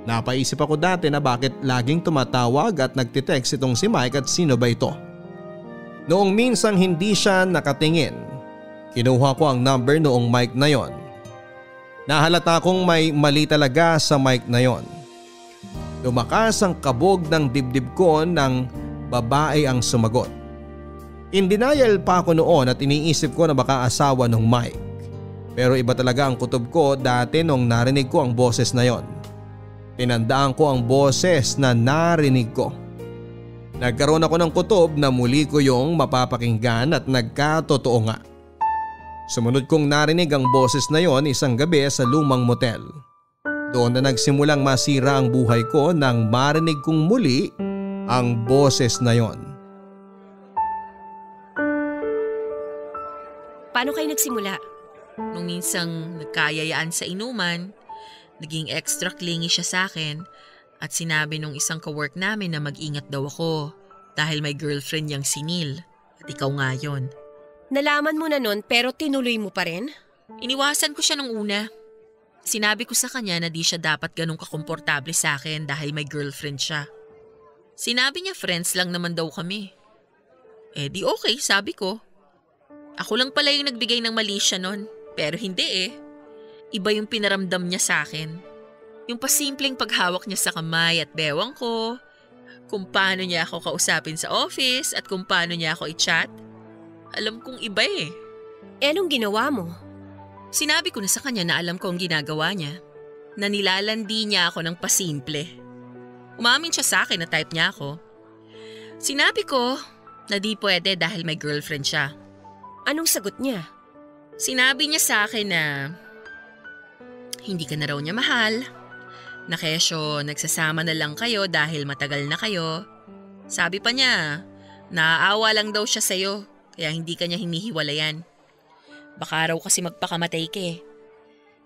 Speaker 5: Napaisip ako dati na bakit laging tumatawag at nagtitext itong si Mike at sino ba ito. Noong minsang hindi siya nakatingin, kinuha ko ang number noong Mike na yon. Nahalata kong may mali talaga sa Mike na yon. Lumakas ang kabog ng dibdib ko nang babae ang sumagot. In denial pa ako noon at iniisip ko na baka asawa ng Mike. Pero iba talaga ang kutob ko dati nung narinig ko ang boses na yon. Tinandaan ko ang boses na narinig ko. Nagkaroon ako ng kutob na muli ko yung mapapakinggan at nagkatotoo nga. Sumunod kong narinig ang boses na yon isang gabi sa lumang motel. Doon na nagsimulang masira ang buhay ko nang marinig kong muli ang boses na yon.
Speaker 8: Paano kayo nagsimula?
Speaker 2: Nung minsang nagkayayaan sa inuman, naging extra clingy siya sa akin at sinabi nung isang kawork namin na mag-ingat daw ako dahil may girlfriend niyang si Neil at ikaw nga yon.
Speaker 8: Nalaman mo na nun pero tinuloy mo pa rin?
Speaker 2: Iniwasan ko siya nung una. Sinabi ko sa kanya na di siya dapat ganun kakomportable sa akin dahil may girlfriend siya. Sinabi niya friends lang naman daw kami. Di okay, sabi ko. Ako lang pala yung nagbigay ng mali siya nun, pero hindi Iba yung pinaramdam niya sa akin. Yung pasimpleng paghawak niya sa kamay at bewang ko, kung paano niya ako kausapin sa office at kung paano niya ako i-chat. Alam kong iba
Speaker 8: Anong ginawa mo?
Speaker 2: Sinabi ko na sa kanya na alam ko ang ginagawa niya, na nilalandi niya ako ng pasimple. Umamin siya sa akin na type niya ako. Sinabi ko na di pwede dahil may girlfriend siya.
Speaker 8: Anong sagot niya?
Speaker 2: Sinabi niya sa akin na hindi ka na raw niya mahal, na kesyo nagsasama na lang kayo dahil matagal na kayo. Sabi pa niya, naaawa lang daw siya sa'yo kaya hindi ka niya hinihiwalayan. Baka raw kasi magpakamatay ka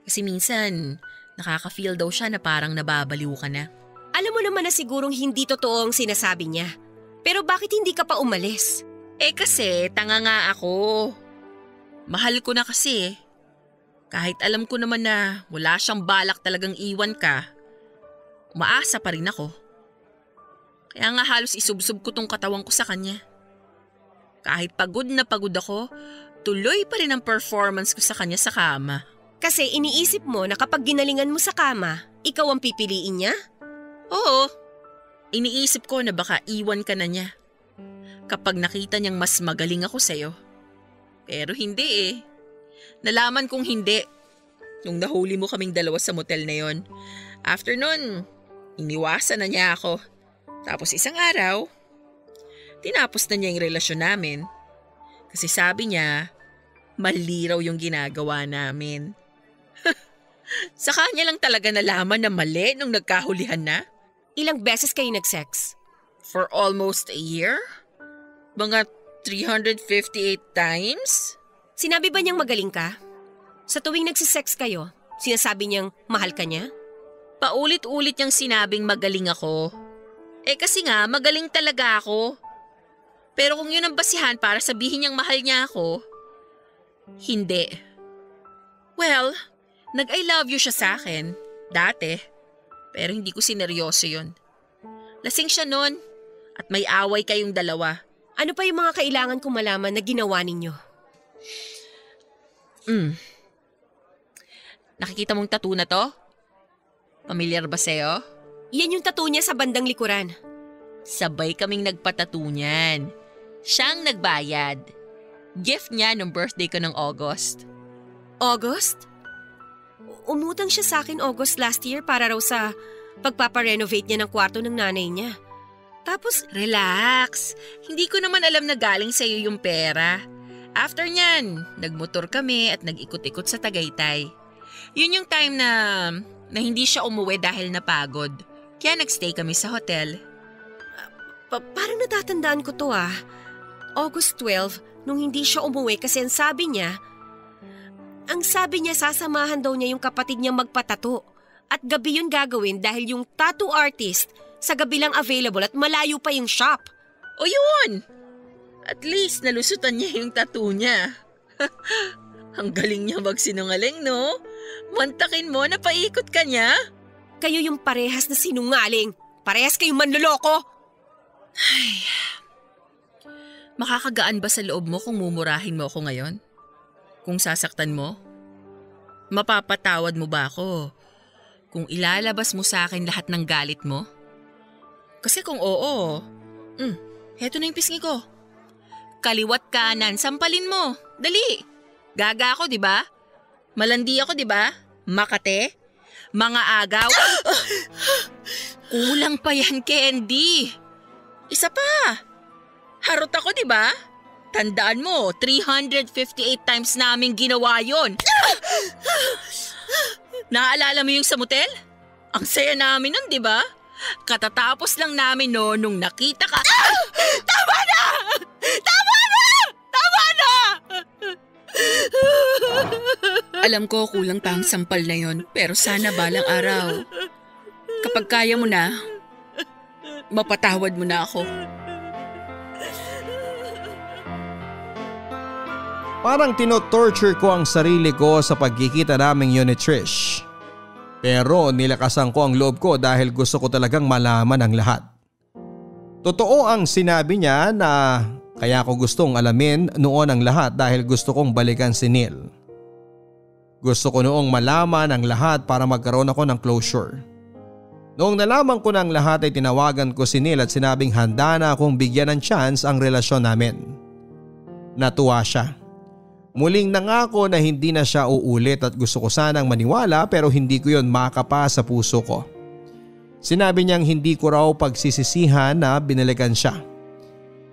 Speaker 2: Kasi minsan nakaka-feel daw siya na parang nababaliw ka na.
Speaker 8: Alam mo naman na sigurong hindi totoo ang sinasabi niya. Pero bakit hindi ka pa umalis?
Speaker 2: Kasi tanga nga ako. Mahal ko na kasi Kahit alam ko naman na wala siyang balak talagang iwan ka, umaasa pa rin ako. Kaya nga halos isubsob ko tong katawan ko sa kanya. Kahit pagod na pagod ako, tuloy pa rin ang performance ko sa kanya sa kama.
Speaker 8: Kasi iniisip mo na kapag ginalingan mo sa kama, ikaw ang pipiliin niya?
Speaker 2: Oo. Iniisip ko na baka iwan ka na niya. Kapag nakita niyang mas magaling ako sa'yo. Pero hindi Nalaman kong hindi. Nung nahuli mo kaming dalawa sa motel na yon. After nun, iniwasan na niya ako. Tapos isang araw, tinapos na niya yung relasyon namin. Kasi sabi niya, mali raw yung ginagawa namin. Sa kanya lang talaga nalaman na mali nung nagkahulihan na.
Speaker 8: Ilang beses kayo nag-sex?
Speaker 2: For almost a year? Mga 358 times?
Speaker 8: Sinabi ba niyang magaling ka? Sa tuwing nagsisex kayo, sinasabi niyang mahal ka niya?
Speaker 2: Paulit-ulit niyang sinabing magaling ako. Kasi nga, magaling talaga ako. Pero kung yun ang basihan para sabihin niyang mahal niya ako, hindi. Well, nag-I love you siya sa akin, dati. Pero hindi ko sineryoso yun. Lasing siya nun at may away kayong dalawa.
Speaker 8: Ano pa yung mga kailangan kong malaman na ginawa ninyo?
Speaker 2: Nakikita mong tattoo na to? Pamilyar ba sa'yo?
Speaker 8: Yan yung tattoo niya sa bandang likuran.
Speaker 2: Sabay kaming nagpatattoo niyan. Siyang nagbayad. Gift niya nung birthday ko ng August.
Speaker 8: August? Umutang siya sa akin August last year para raw sa pagpaparenovate niya ng kwarto ng nanay niya. Tapos,
Speaker 2: relax. Hindi ko naman alam na galing sa'yo yung pera. After niyan, nagmotor kami at nag-ikot-ikot sa Tagaytay. Yun yung time na hindi siya umuwi dahil napagod. Kaya nagstay kami sa hotel.
Speaker 8: Parang natatandaan ko to August 12, nung hindi siya umuwi kasi ang sabi niya sasamahan daw niya yung kapatid niya magpatato. At gabi yun gagawin dahil yung tattoo artist sa gabi lang available at malayo pa yung shop.
Speaker 2: O yun! At least nalusutan niya yung tattoo niya. Ang galing niya magsinungaling, no? Mantakin mo na paikot ka niya.
Speaker 8: Kayo yung parehas na sinungaling. Parehas kayong manloloko.
Speaker 2: Ay, makakagaan ba sa loob mo kung mumurahin mo ako ngayon? Kung sasaktan mo? Mapapatawad mo ba ako kung ilalabas mo sa akin lahat ng galit mo? Kasi kung oo, heto na yung pisngi ko. Kaliwat kanan, sampalin mo. Dali. Gaga ako, di ba? Malandi ako, di ba? Makate? Mga agaw? Kulang pa yan, Candy. Isa pa. Harot ako, di ba? Tandaan mo, 358 times namin ginawa yon. Naalala mo yung sa motel? Ang saya namin nun, di ba? Katatapos lang namin no nung nakita ka. Tama na! Tama na! Tama na! Alam ko kulang pa ang sampal na yon, pero sana balang araw, kapag kaya mo na, mapatawad mo na ako.
Speaker 5: Parang tinotorture ko ang sarili ko sa pagkikita naming yun ni Trish. Pero nilakasan ko ang loob ko dahil gusto ko talagang malaman ang lahat. Totoo ang sinabi niya na kaya ko gustong alamin noon ang lahat dahil gusto kong balikan si Neil. Gusto ko noong malaman ang lahat para magkaroon ako ng closure. Noong nalaman ko ng lahat ay tinawagan ko si Neil at sinabing handa na akong bigyan ng chance ang relasyon namin. Natuwa siya. Muling nangako na hindi na siya uulit at gusto ko sanang maniwala pero hindi ko yon makapa sa puso ko. Sinabi niyang hindi ko raw pagsisisihan na binalikan siya.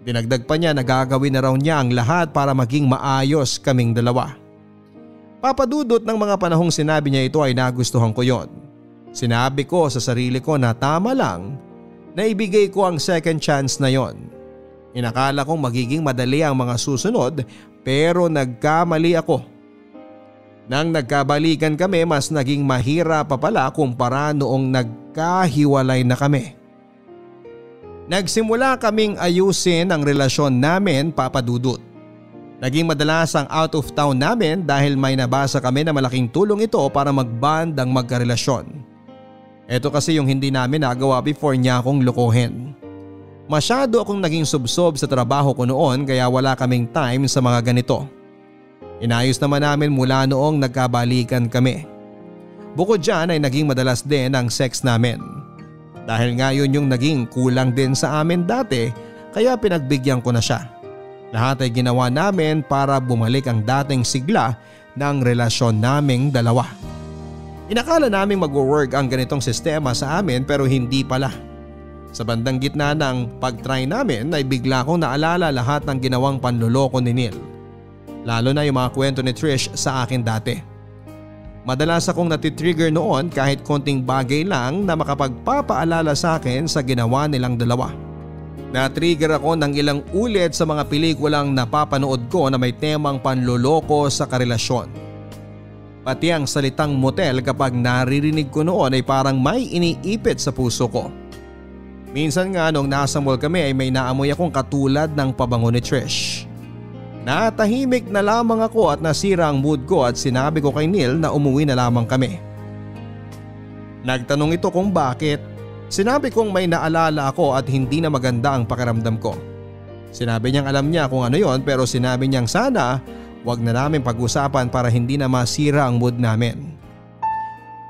Speaker 5: Dinagdag pa niya na gagawin na raw niya ang lahat para maging maayos kaming dalawa. Papadudot ng mga panahong sinabi niya ito ay nagustuhan ko yon. Sinabi ko sa sarili ko na tama lang na ibigay ko ang second chance na yon. Inakala kong magiging madali ang mga susunod pero nagkamali ako. Nang nagkabalikan kami mas naging mahirap pa pala kumpara noong nagkahiwalay na kami. Nagsimula kaming ayusin ang relasyon namin, Papadudot. Naging madalas ang out of town namin dahil may nabasa kami na malaking tulong ito para mag-bond ang magkarelasyon. Ito kasi yung hindi namin nagawa before niya akong lokohin. Masyado akong naging subsob sa trabaho ko noon kaya wala kaming time sa mga ganito. Inayos naman namin mula noong nagkabalikan kami. Bukod dyan ay naging madalas din ang sex namin. Dahil nga yun yung naging kulang din sa amin dati kaya pinagbigyan ko na siya. Lahat ay ginawa namin para bumalik ang dating sigla ng relasyon naming dalawa. Inakala naming mag-work ang ganitong sistema sa amin pero hindi pala. Sa bandang gitna ng pag-try namin ay bigla kong naalala lahat ng ginawang panloloko ni Neil. Lalo na yung mga kwento ni Trish sa akin dati. Madalas akong natitrigger noon kahit konting bagay lang na makapagpapaalala sa akin sa ginawa nilang dalawa. Na-trigger ako ng ilang ulit sa mga pelikulang napapanood ko na may temang panloloko sa karelasyon. Pati ang salitang motel kapag naririnig ko noon ay parang may iniipit sa puso ko. Minsan nga nung nasa mall kami ay may naamoy akong katulad ng pabango ni Trish. Natahimik na lamang ako at nasira ang mood ko at sinabi ko kay Neil na umuwi na lamang kami. Nagtanong ito kung bakit. Sinabi kong may naalala ako at hindi na maganda ang pakiramdam ko. Sinabi niyang alam niya kung ano yon pero sinabi niyang sana wag na namin pag-usapan para hindi na masira ang mood namin.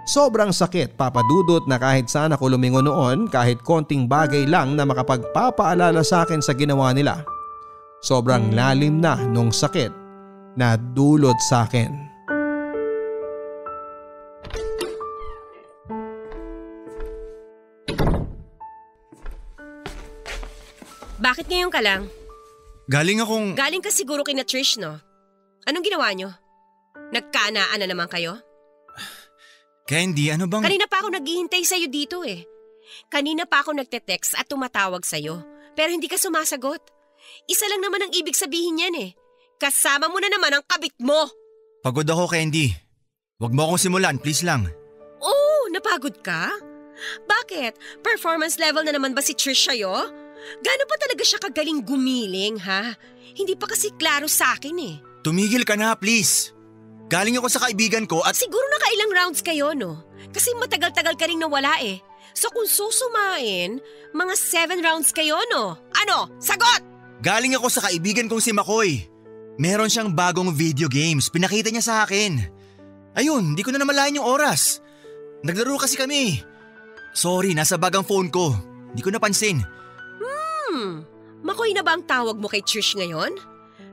Speaker 5: Sobrang sakit, Papadudot, na kahit saan ako lumingon noon kahit konting bagay lang na makapagpapaalala sa akin sa ginawa nila. Sobrang lalim na nung sakit na dulot sa akin.
Speaker 8: Bakit ngayon ka lang?
Speaker 6: Galing
Speaker 8: ka siguro kina Trish, no? Anong ginawa nyo? Nagkaanaan na naman kayo?
Speaker 6: Candy, ano bang…
Speaker 8: Kanina pa ako naghihintay sa'yo dito eh. Kanina pa ako nagte-text at tumatawag sa'yo. Pero hindi ka sumasagot. Isa lang naman ang ibig sabihin yan eh. Kasama mo na naman ang kabit mo.
Speaker 6: Pagod ako, Candy. Huwag mo akong simulan, please lang.
Speaker 8: Oh, napagod ka? Bakit? Performance level na naman ba si Trish sa'yo? Gaano pa talaga siya kagaling gumiling, ha? Hindi pa kasi klaro sa akin eh.
Speaker 6: Tumigil ka na, please. Galing ako sa kaibigan ko at…
Speaker 8: Siguro nakailang rounds kayo, no? Kasi matagal-tagal ka rin nawala eh. So kung susumain, mga 7 rounds kayo, no? Ano? Sagot!
Speaker 6: Galing ako sa kaibigan kong si Makoy. Meron siyang bagong video games. Pinakita niya sa akin. Ayun, di ko na namalayan yung oras. Naglaro kasi kami. Sorry, nasa bag ang phone ko. Di ko napansin.
Speaker 8: Makoy na ba ang tawag mo kay Trish ngayon?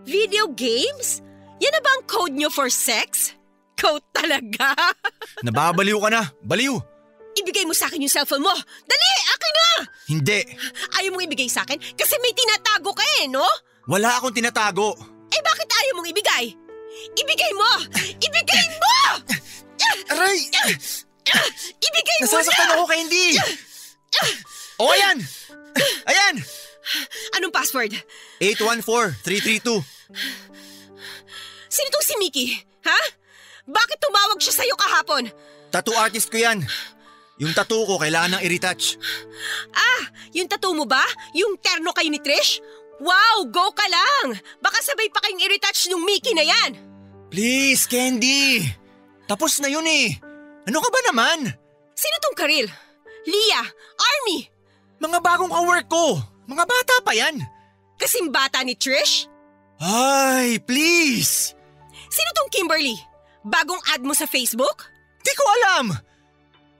Speaker 8: Video games? Yan na ba ang code nyo for sex? Code talaga?
Speaker 6: Nababaliw ka na. Baliw.
Speaker 8: Ibigay mo sa akin yung cellphone mo. Dali! Akin na!
Speaker 6: Hindi.
Speaker 8: Ayaw mong ibigay sa akin? Kasi may tinatago ka eh, no?
Speaker 6: Wala akong tinatago.
Speaker 8: Eh bakit ayaw mong ibigay? Ibigay mo! Ibigay mo!
Speaker 6: Aray!
Speaker 8: Ibigay mo na!
Speaker 6: Nasasaktan ako kay Hindi. O, ayan! Ayan!
Speaker 8: Anong password?
Speaker 6: 814332.
Speaker 8: Sino tong si Mickey? Ha? Bakit tumawag siya sa'yo kahapon?
Speaker 6: Tattoo artist ko yan. Yung tattoo ko kailangan ng i-retouch.
Speaker 8: Yung tattoo mo ba? Yung terno kayo ni Trish? Wow, go ka lang! Baka sabay pa kayong i-retouch nung Mickey na yan.
Speaker 6: Please, Candy. Tapos na yun eh. Ano ka ba naman?
Speaker 8: Sino tong Karil? Leah? Army?
Speaker 6: Mga bagong ka-work ko. Mga bata pa yan.
Speaker 8: Kasing bata ni Trish?
Speaker 6: Ay, please.
Speaker 8: Sino tong Kimberly? Bagong ad mo sa Facebook?
Speaker 6: Di ko alam.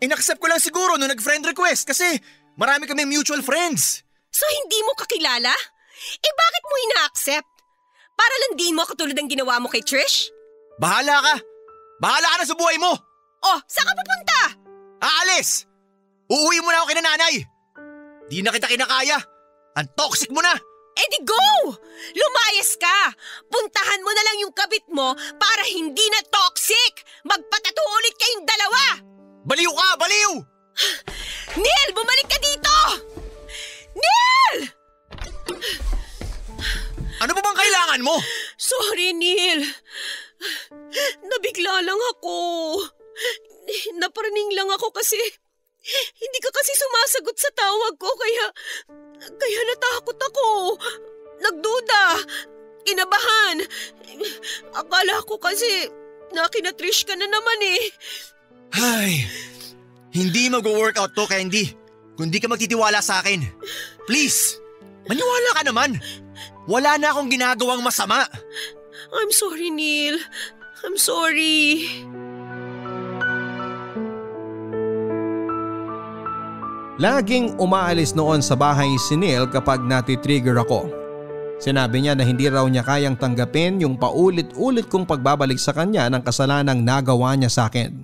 Speaker 6: In-accept ko lang siguro nung nag-friend request kasi marami kami mutual friends.
Speaker 8: So hindi mo kakilala? Eh bakit mo ina-accept? Para lang di mo katulad ng ginawa mo kay Trish?
Speaker 6: Bahala ka. Bahala ka na sa buhay mo.
Speaker 8: Oh, saan ka pupunta?
Speaker 6: Aalis. Uuwi mo na ako kina nanay. Di na kita kinakaya. Ang toxic mo na.
Speaker 8: Eh di go! Lumayas ka! Puntahan mo na lang yung kabit mo para hindi na toxic! Magpatato ulit kayong dalawa!
Speaker 6: Baliw ka! Baliw!
Speaker 8: Neil! Bumalik ka dito! Neil!
Speaker 6: Ano ba bang kailangan mo?
Speaker 8: Sorry, Neil. Nabigla lang ako. Naparaning lang ako kasi hindi ka kasi sumasagot sa tawag ko kaya natakot ako. Nagduda. Kinabahan. Akala ko kasi nakina-Trish ka na naman eh.
Speaker 6: Ay, hindi mag-workout to, Candy. Kung di ka magtitiwala sa akin. Please, maniwala ka naman. Wala na akong ginagawang masama.
Speaker 8: I'm sorry, Neil. I'm sorry.
Speaker 5: Laging umaalis noon sa bahay si Neil kapag natitrigger ako. Sinabi niya na hindi raw niya kayang tanggapin yung paulit-ulit kong pagbabalik sa kanya ng kasalanang nagawa niya sa akin.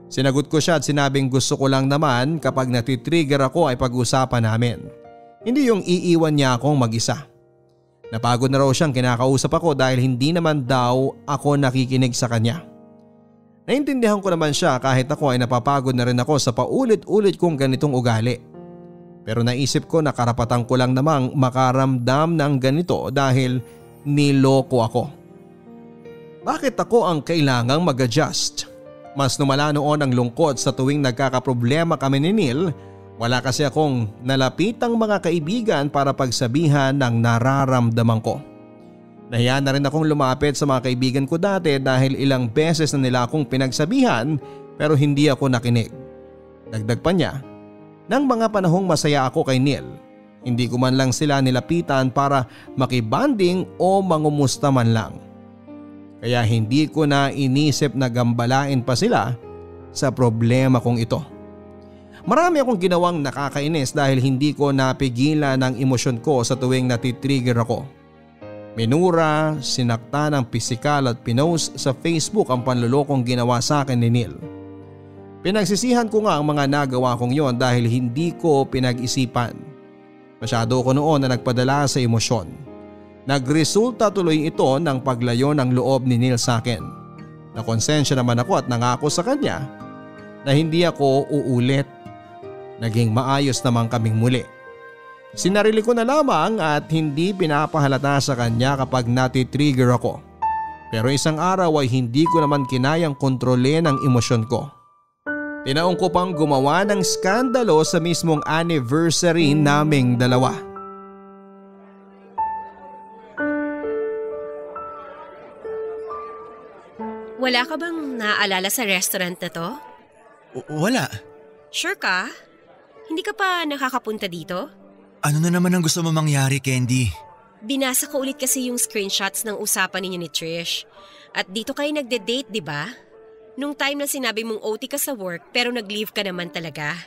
Speaker 5: Sinagot ko siya at sinabing gusto ko lang naman kapag natitrigger ako ay pag-usapan namin. Hindi yung iiwan niya akong mag-isa. Napagod na raw siyang kinakausap ako dahil hindi naman daw ako nakikinig sa kanya. Naintindihan ko naman siya kahit ako ay napapagod na rin ako sa paulit-ulit kong ganitong ugali. Pero naisip ko na karapatan ko lang namang makaramdam ng ganito dahil niloko ako. Bakit ako ang kailangang mag-adjust? Mas lumala noon ang lungkot sa tuwing nagkakaproblema kami ni Neil. Wala kasi akong nalapitang mga kaibigan para pagsabihan ng nararamdaman ko. Nahiya na rin akong lumapit sa mga kaibigan ko dati dahil ilang beses na nila akong pinagsabihan pero hindi ako nakinig. Dagdag pa niya, nang mga panahong masaya ako kay Neil, hindi ko man lang sila nilapitan para makibanding o mangumusta man lang. Kaya hindi ko na inisip na gambalain pa sila sa problema kong ito. Marami akong ginawang nakakainis dahil hindi ko napigilan ang emosyon ko sa tuwing natitrigger ako. Minura, sinakta ng pisikal at pinost sa Facebook ang panlulokong ginawa sa akin ni Neil. Pinagsisihan ko nga ang mga nagawa kong yon dahil hindi ko pinag-isipan. Masyado ko noon na nagpadala sa emosyon. Nagresulta tuloy ito ng paglayo ng loob ni Neil sa akin. Nakonsensya naman ako at nangako sa kanya na hindi ako uulit. Naging maayos naman kaming muli. Sinarili ko na lamang at hindi pinapahalata sa kanya kapag natitrigger ako. Pero isang araw ay hindi ko naman kinayang kontrolin ang emosyon ko. Tinaong ko pang gumawa ng skandalo sa mismong anniversary naming dalawa.
Speaker 8: Wala ka bang naaalala sa restaurant na to?
Speaker 6: Wala.
Speaker 8: Sure ka? Hindi ka pa nakakapunta dito?
Speaker 6: Ano na naman ang gusto mo mangyari, Candy?
Speaker 8: Binasa ko ulit kasi yung screenshots ng usapan ninyo ni Trish. At dito kayo nagde-date, di ba? Nung time na sinabi mong OT ka sa work pero nag-leave ka naman talaga.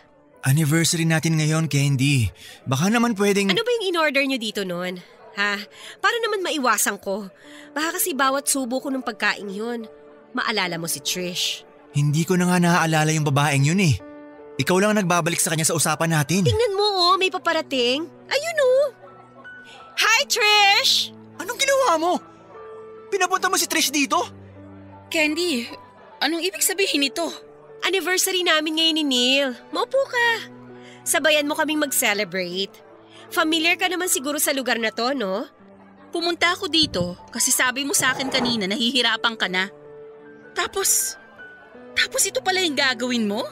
Speaker 6: Anniversary natin ngayon, Candy. Baka naman pwedeng…
Speaker 8: Ano ba yung in-order nyo dito noon? Ha? Para naman maiwasan ko. Baka kasi bawat subo ko ng pagkain yun, maalala mo si Trish.
Speaker 6: Hindi ko na nga naaalala yung babaeng yun eh. Ikaw lang ang nagbabalik sa kanya sa usapan natin.
Speaker 8: Tingnan mo may paparating. Ayun Hi, Trish!
Speaker 6: Anong ginawa mo? Pinapunta mo si Trish dito?
Speaker 2: Candy, anong ibig sabihin nito?
Speaker 8: Anniversary namin ngayon ni Neil. Maupo ka. Sabayan mo kaming mag-celebrate. Familiar ka naman siguro sa lugar na to, no?
Speaker 2: Pumunta ako dito kasi sabi mo sa akin kanina nahihirapan ka na. Tapos ito pala yung gagawin mo?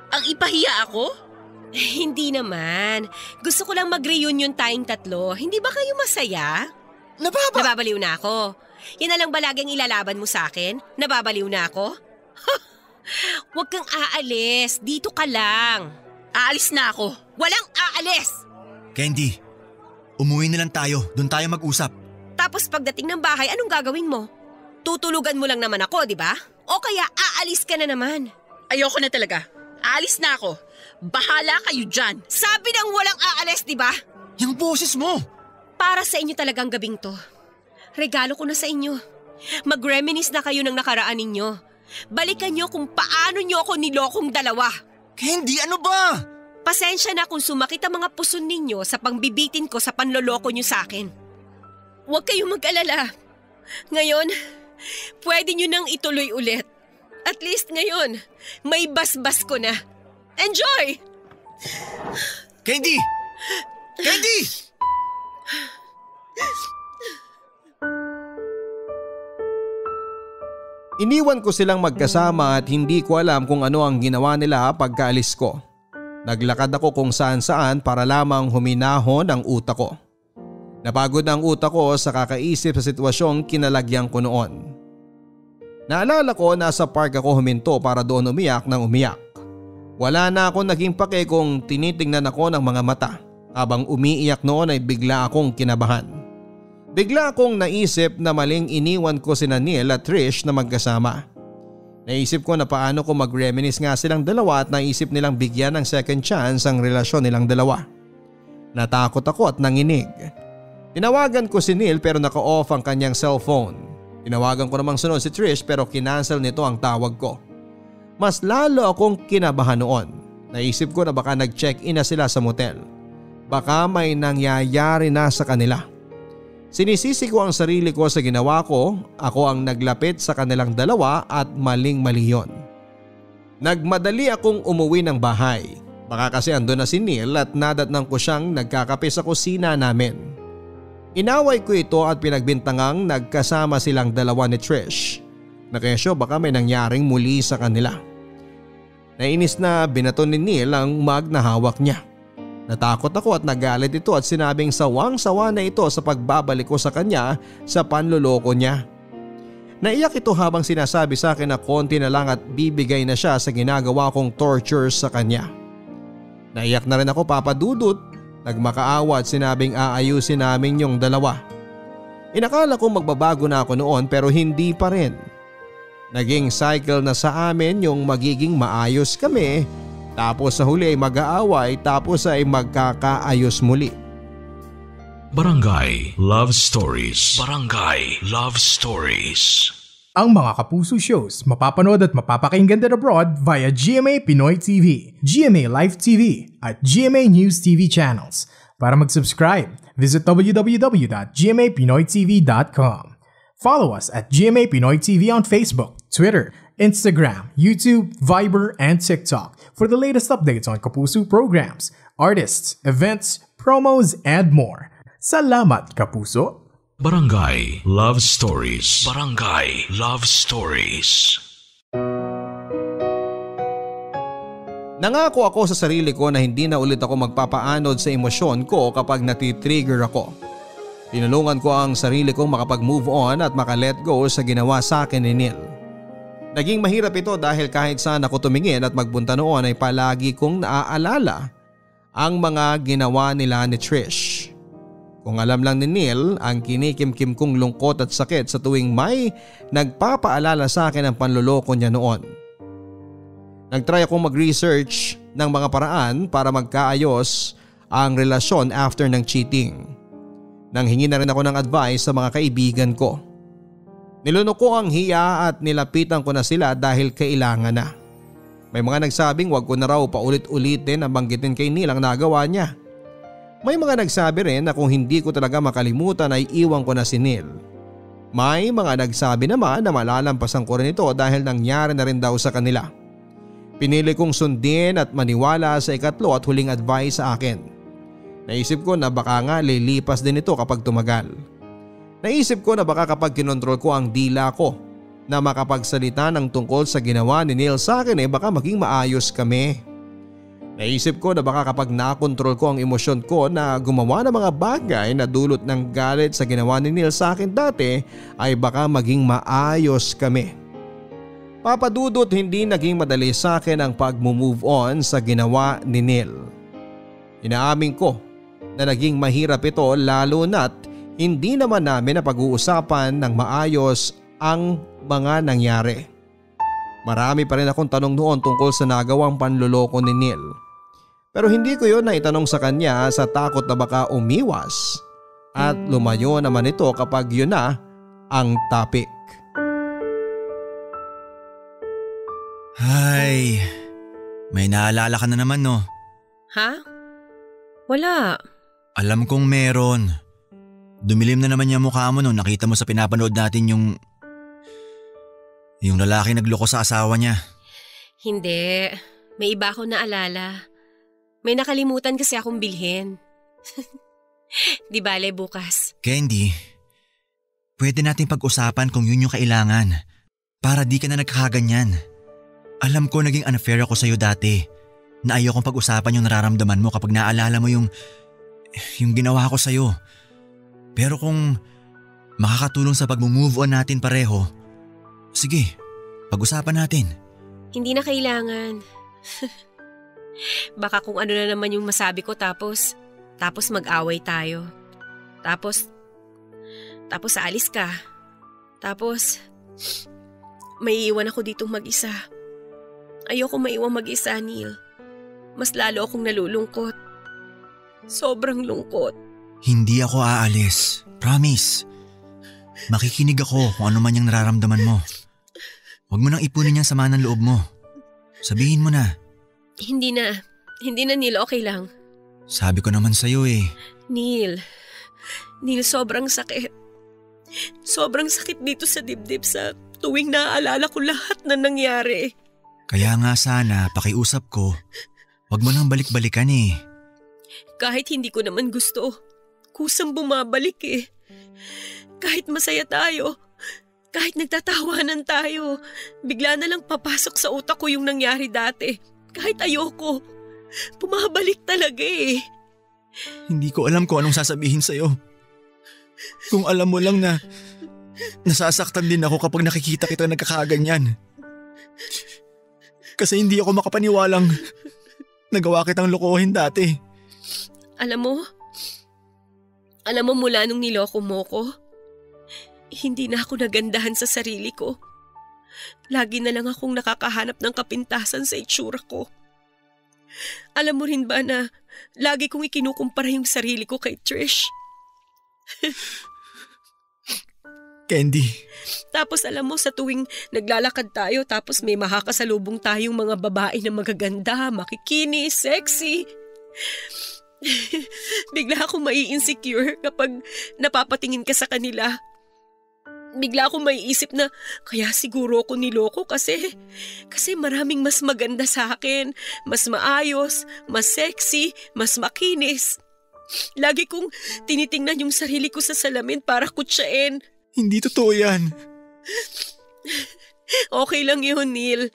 Speaker 2: Ang ipahiya ako?
Speaker 8: Hindi naman. Gusto ko lang mag-reunion tayong tatlo. Hindi ba kayo masaya? Nababaliw na ako. Yan na lang ba laging ilalaban mo sa akin? Nababaliw na ako? Huwag kang aalis. Dito ka lang.
Speaker 2: Aalis na ako.
Speaker 8: Walang aalis!
Speaker 6: Candy, umuwi na lang tayo. Doon tayo mag-usap.
Speaker 8: Tapos pagdating ng bahay, anong gagawin mo? Tutulugan mo lang naman ako, di ba? O kaya aalis ka na naman.
Speaker 2: Ayoko na talaga. Aalis na ako. Bahala kayo dyan.
Speaker 8: Sabi nang walang aalis, di ba?
Speaker 6: Yung boses mo!
Speaker 8: Para sa inyo talagang gabing to. Regalo ko na sa inyo. Mag-reminisce na kayo ng nakaraan ninyo. Balikan nyo kung paano nyo ako nilokong dalawa.
Speaker 6: Candy, ano ba?
Speaker 8: Pasensya na kung sumakit ang mga puson ninyo sa pangbibitin ko sa panloloko nyo sa akin. Huwag kayong mag-alala. Ngayon, pwede nyo nang ituloy ulit. At least ngayon, may basbas ko na. Enjoy!
Speaker 6: Candy! Candy!
Speaker 5: Iniwan ko silang magkasama at hindi ko alam kung ano ang ginawa nila pagkaalis ko. Naglakad ako kung saan-saan para lamang huminahon ang utak ko. Napagod ang utak ko sa kakaisip sa sitwasyong kinalagyan ko noon. Naalala ko nasa park ako huminto para doon umiyak ng umiyak. Wala na akong naging pake kung tinitingnan ako ng mga mata. Habang umiiyak noon ay bigla akong kinabahan. Bigla akong naisip na maling iniwan ko sina Neil at Trish na magkasama. Naisip ko na paano ko mag-reminisce nga silang dalawa at naisip nilang bigyan ng second chance ang relasyon nilang dalawa. Natakot ako at nanginig. Tinawagan ko si Neil pero naka-off ang kanyang cellphone. Tinawagan ko namang sunod si Trish pero kinancel nito ang tawag ko. Mas lalo akong kinabahan noon. Naisip ko na baka nag-check-in na sila sa motel. Baka may nangyayari na sa kanila. Sinisisi ko ang sarili ko sa ginawa ko. Ako ang naglapit sa kanilang dalawa at maling-mali yun. Nagmadali akong umuwi ng bahay. Baka kasi andun na si Neil at nadatnang ko siyang nagkakape sa kusina namin. Inaway ko ito at pinagbintangang nagkasama silang dalawa ni Trish. Nakesyo baka may nangyaring muli sa kanila. Nainis na binato ni Neil ang mug na hawak niya. Natakot ako at nagalit ito at sinabing sawang-sawa na ito sa pagbabalik ko sa kanya sa panloloko niya. Naiyak ito habang sinasabi sa akin na konti na lang at bibigay na siya sa ginagawa kong torture sa kanya. Naiyak na rin ako, Papa Dudut. Nagmakaawa at sinabing aayusin namin yung dalawa. Inakala ko magbabago na ako noon pero hindi pa rin. Naging cycle na sa amin yung magiging maayos kami, tapos sa huli ay mag-aaway, tapos ay magkakaayos muli.
Speaker 3: Barangay Love Stories. Barangay Love Stories.
Speaker 9: Ang mga Kapuso shows mapapanood at mapapakinggan din abroad via GMA Pinoy TV, GMA Live TV at GMA News TV channels. Para mag-subscribe, visit www.gmapinoytv.com. Follow us at GMA Pinoy TV on Facebook, Twitter, Instagram, YouTube, Viber, and TikTok for the latest updates on Kapuso programs, artists, events, promos, and more. Salamat, Kapuso!
Speaker 3: Barangay Love Stories. Barangay Love Stories.
Speaker 5: Nangako ako sa sarili ko na hindi na ulit ako magpapaanod sa emosyon ko kapag natitrigger ako. Tinulungan ko ang sarili kong makapag-move on at maka-let go sa ginawa sa akin ni Neil. Naging mahirap ito dahil kahit saan ako tumingin at magpunta noon ay palagi kong naaalala ang mga ginawa nila ni Trish. Kung alam lang ni Neil ang kinikimkim kong lungkot at sakit sa tuwing may nagpapaalala sa akin ang panloloko niya noon. Nagtry akong mag-research ng mga paraan para magkaayos ang relasyon after ng cheating. Nanghingi na rin ako ng advice sa mga kaibigan ko. Nilunok ko ang hiya at nilapitan ko na sila dahil kailangan na. May mga nagsabing wag ko na raw paulit-ulitin ang banggitin kay Neil ang nagawa niya. May mga nagsabi rin na kung hindi ko talaga makalimutan ay iwan ko na si Neil. May mga nagsabi naman na malalampasan ko rin ito dahil nangyari na rin daw sa kanila. Pinili kong sundin at maniwala sa ikatlo at huling advice sa akin. Naisip ko na baka nga lilipas din ito kapag tumagal. Naisip ko na baka kapag kinontrol ko ang dila ko na makapagsalita ng tungkol sa ginawa ni Neil sa akin baka maging maayos kami. Naisip ko na baka kapag nakontrol ko ang emosyon ko na gumawa ng mga bagay na dulot ng galit sa ginawa ni Neil sa akin dati ay baka maging maayos kami. Papadudot hindi naging madali sa akin ang pag-move on sa ginawa ni Neil. Inaamin ko na naging mahirap ito lalo na't hindi naman namin na pag-uusapan ng maayos ang mga nangyari. Marami pa rin akong tanong noon tungkol sa nagawang panloloko ni Neil. Pero hindi ko yon naitanong sa kanya sa takot na baka umiwas at lumayo naman ito kapag yun na ang topic.
Speaker 6: Ay, may naalala ka na naman no?
Speaker 8: Ha? Wala.
Speaker 6: Alam kong meron. Dumilim na naman yung mukha mo nung nakita mo sa pinapanood natin yung lalaki nagloko sa asawa niya.
Speaker 8: Hindi. May iba akong naalala. May nakalimutan kasi akong bilhin. Di bale bukas.
Speaker 6: Candy, pwede natin pag-usapan kung yun yung kailangan para di ka na nagkakaganyan. Alam ko naging unfair ako sa'yo dati na ayokong pag-usapan yung nararamdaman mo kapag naalala mo yung ginawa ko sa'yo. Pero kung makakatulong sa pag-move on natin pareho, sige, pag-usapan natin. Hindi na kailangan.
Speaker 8: Baka kung ano na naman yung masabi ko tapos mag-away tayo. Tapos aalis ka. Tapos may iwan ako ditong mag-isa. Ayoko maiwan mag-isa, Neil. Mas lalo akong nalulungkot. Sobrang lungkot.
Speaker 6: Hindi ako aalis. Promise. Makikinig ako kung ano man yung nararamdaman mo. Huwag mo nang ipunin yung sama ng loob mo. Sabihin mo na.
Speaker 8: Hindi na, Neil. Okay lang.
Speaker 6: Sabi ko naman sa'yo eh.
Speaker 8: Neil, sobrang sakit. Sobrang sakit dito sa dibdib sa tuwing naaalala ko lahat na nangyari.
Speaker 6: Kaya nga sana pakiusap ko, huwag mo nang balik-balikan eh.
Speaker 8: Kahit hindi ko naman gusto, kusang bumabalik eh. Kahit masaya tayo, kahit nagtatawanan tayo, bigla na lang papasok sa utak ko yung nangyari dati. Kahit ayoko, bumabalik talaga eh.
Speaker 6: Hindi ko alam kung anong sasabihin sa'yo. Kung alam mo lang na nasasaktan din ako kapag nakikita kita nagkakaganyan. Kasi hindi ako makapaniwalang nagawa kitang lokohin dati.
Speaker 8: Alam mo mula nung niloko mo ko, hindi na ako nagandahan sa sarili ko. Lagi na lang akong nakakahanap ng kapintasan sa itsura ko. Alam mo rin ba na lagi kong ikinukumpara yung sarili ko kay Trish?
Speaker 6: Candy.
Speaker 8: Tapos alam mo sa tuwing naglalakad tayo tapos may makakasalubong tayong mga babae na magaganda, makikinis, sexy. Bigla akong mai-insecure kapag napapatingin ka sa kanila. Bigla akong maiisip na kaya siguro ako niloko kasi maraming mas maganda sa akin, mas maayos, mas sexy, mas makinis. Lagi kong tinitingnan yung sarili ko sa salamin para kutsain.
Speaker 6: Hindi totoo yan.
Speaker 8: Okay lang yun, Neil.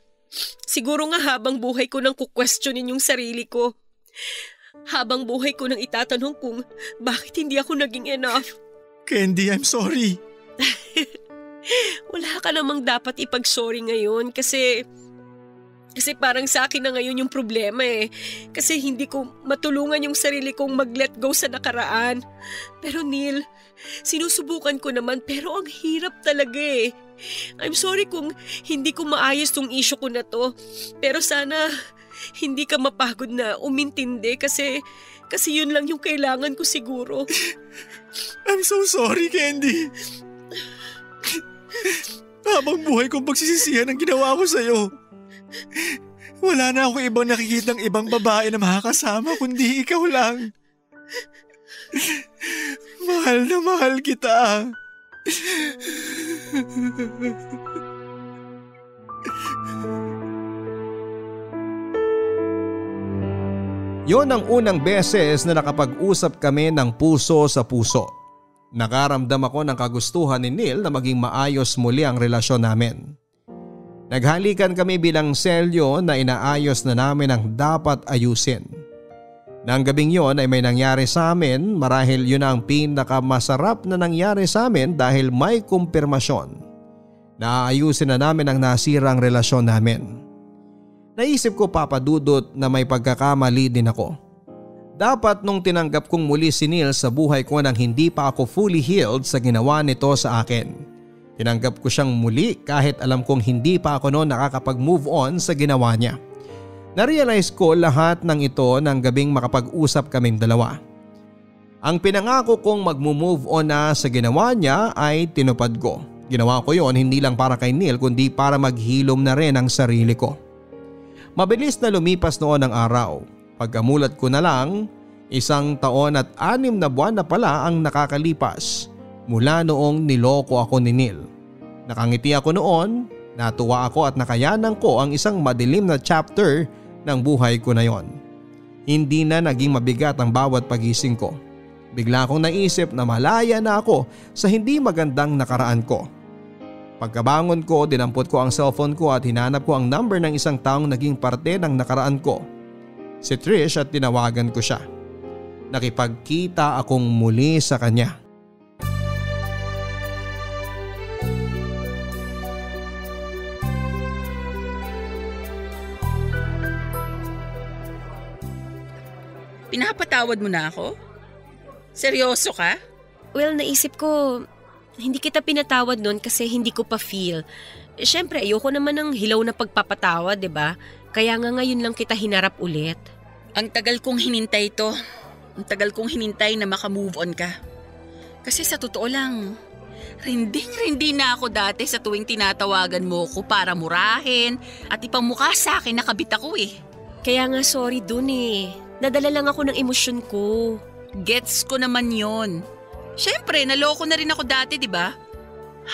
Speaker 8: Siguro nga habang buhay ko nang kukwestiyonin yung sarili ko. Habang buhay ko nang itatanong kung bakit hindi ako naging enough.
Speaker 6: Candy, I'm sorry.
Speaker 8: Wala ka namang dapat ipag-sorry ngayon kasi parang sa akin na ngayon yung problema eh. Kasi hindi ko matulungan yung sarili kong mag-let go sa nakaraan. Pero Neil, sinusubukan ko naman pero ang hirap talaga eh. I'm sorry kung hindi ko maayos tong issue ko na to. Pero sana hindi ka mapagod na umintindi kasi yun lang yung kailangan ko siguro.
Speaker 6: I'm so sorry, Candy. Habang buhay kong pagsisisihan ang ginawa ko sa'yo. Wala na ako ibang nakikitang ibang babae na makakasama kundi ikaw lang. Mahal na mahal kita.
Speaker 5: Yon ang unang beses na nakapag-usap kami ng puso sa puso. Nakaramdam ako ng kagustuhan ni Neil na maging maayos muli ang relasyon namin. Naghalikan kami bilang selyo na inaayos na namin ang dapat ayusin. Nang gabing yon ay may nangyari sa amin, marahil yun ang pinakamasarap na nangyari sa amin dahil may kumpirmasyon na ayusin na namin ang nasirang relasyon namin. Naisip ko, Papa Dudut, na may pagkakamali din ako. Dapat nung tinanggap kong muli si Neil sa buhay ko nang hindi pa ako fully healed sa ginawa nito sa akin. Tinanggap ko siyang muli kahit alam kong hindi pa ako noon nakakapag-move on sa ginawa niya. Narealize ko lahat ng ito nang gabing makapag-usap kaming dalawa. Ang pinangako kong mag-move on na sa ginawa niya ay tinupad ko. Ginawa ko yon hindi lang para kay Neil kundi para maghilom na rin ang sarili ko. Mabilis na lumipas noon ang araw. Pagkamulat ko na lang, 1 taon at 6 na buwan na pala ang nakakalipas mula noong niloko ako ni Neil. Nakangiti ako noon, natuwa ako at nakayanan ko ang isang madilim na chapter ng buhay ko na yon. Hindi na naging mabigat ang bawat pagising ko. Bigla akong naisip na malaya na ako sa hindi magandang nakaraan ko. Pagkabangon ko, dinampot ko ang cellphone ko at hinanap ko ang number ng isang taong naging parte ng nakaraan ko. Si Trish, at tinawagan ko siya. Nakipagkita akong muli sa kanya.
Speaker 2: Pinapatawad mo na ako? Seryoso ka?
Speaker 8: Well, naisip ko, hindi kita pinatawad nun kasi hindi ko pa feel. Siyempre, ayoko naman ng hilaw na pagpapatawad, diba? Kaya nga ngayon lang kita hinarap ulit.
Speaker 2: Ang tagal kong hinintay to. Ang tagal kong hinintay na makamove on ka. Kasi sa totoo lang, rinding-rindi na ako dati sa tuwing tinatawagan mo ko para murahin at ipamukha sa akin na kabit ako eh.
Speaker 8: Kaya nga sorry dun eh. Nadala lang ako ng emosyon ko.
Speaker 2: Gets ko naman yon. Siyempre, naloko na rin ako dati, di ba?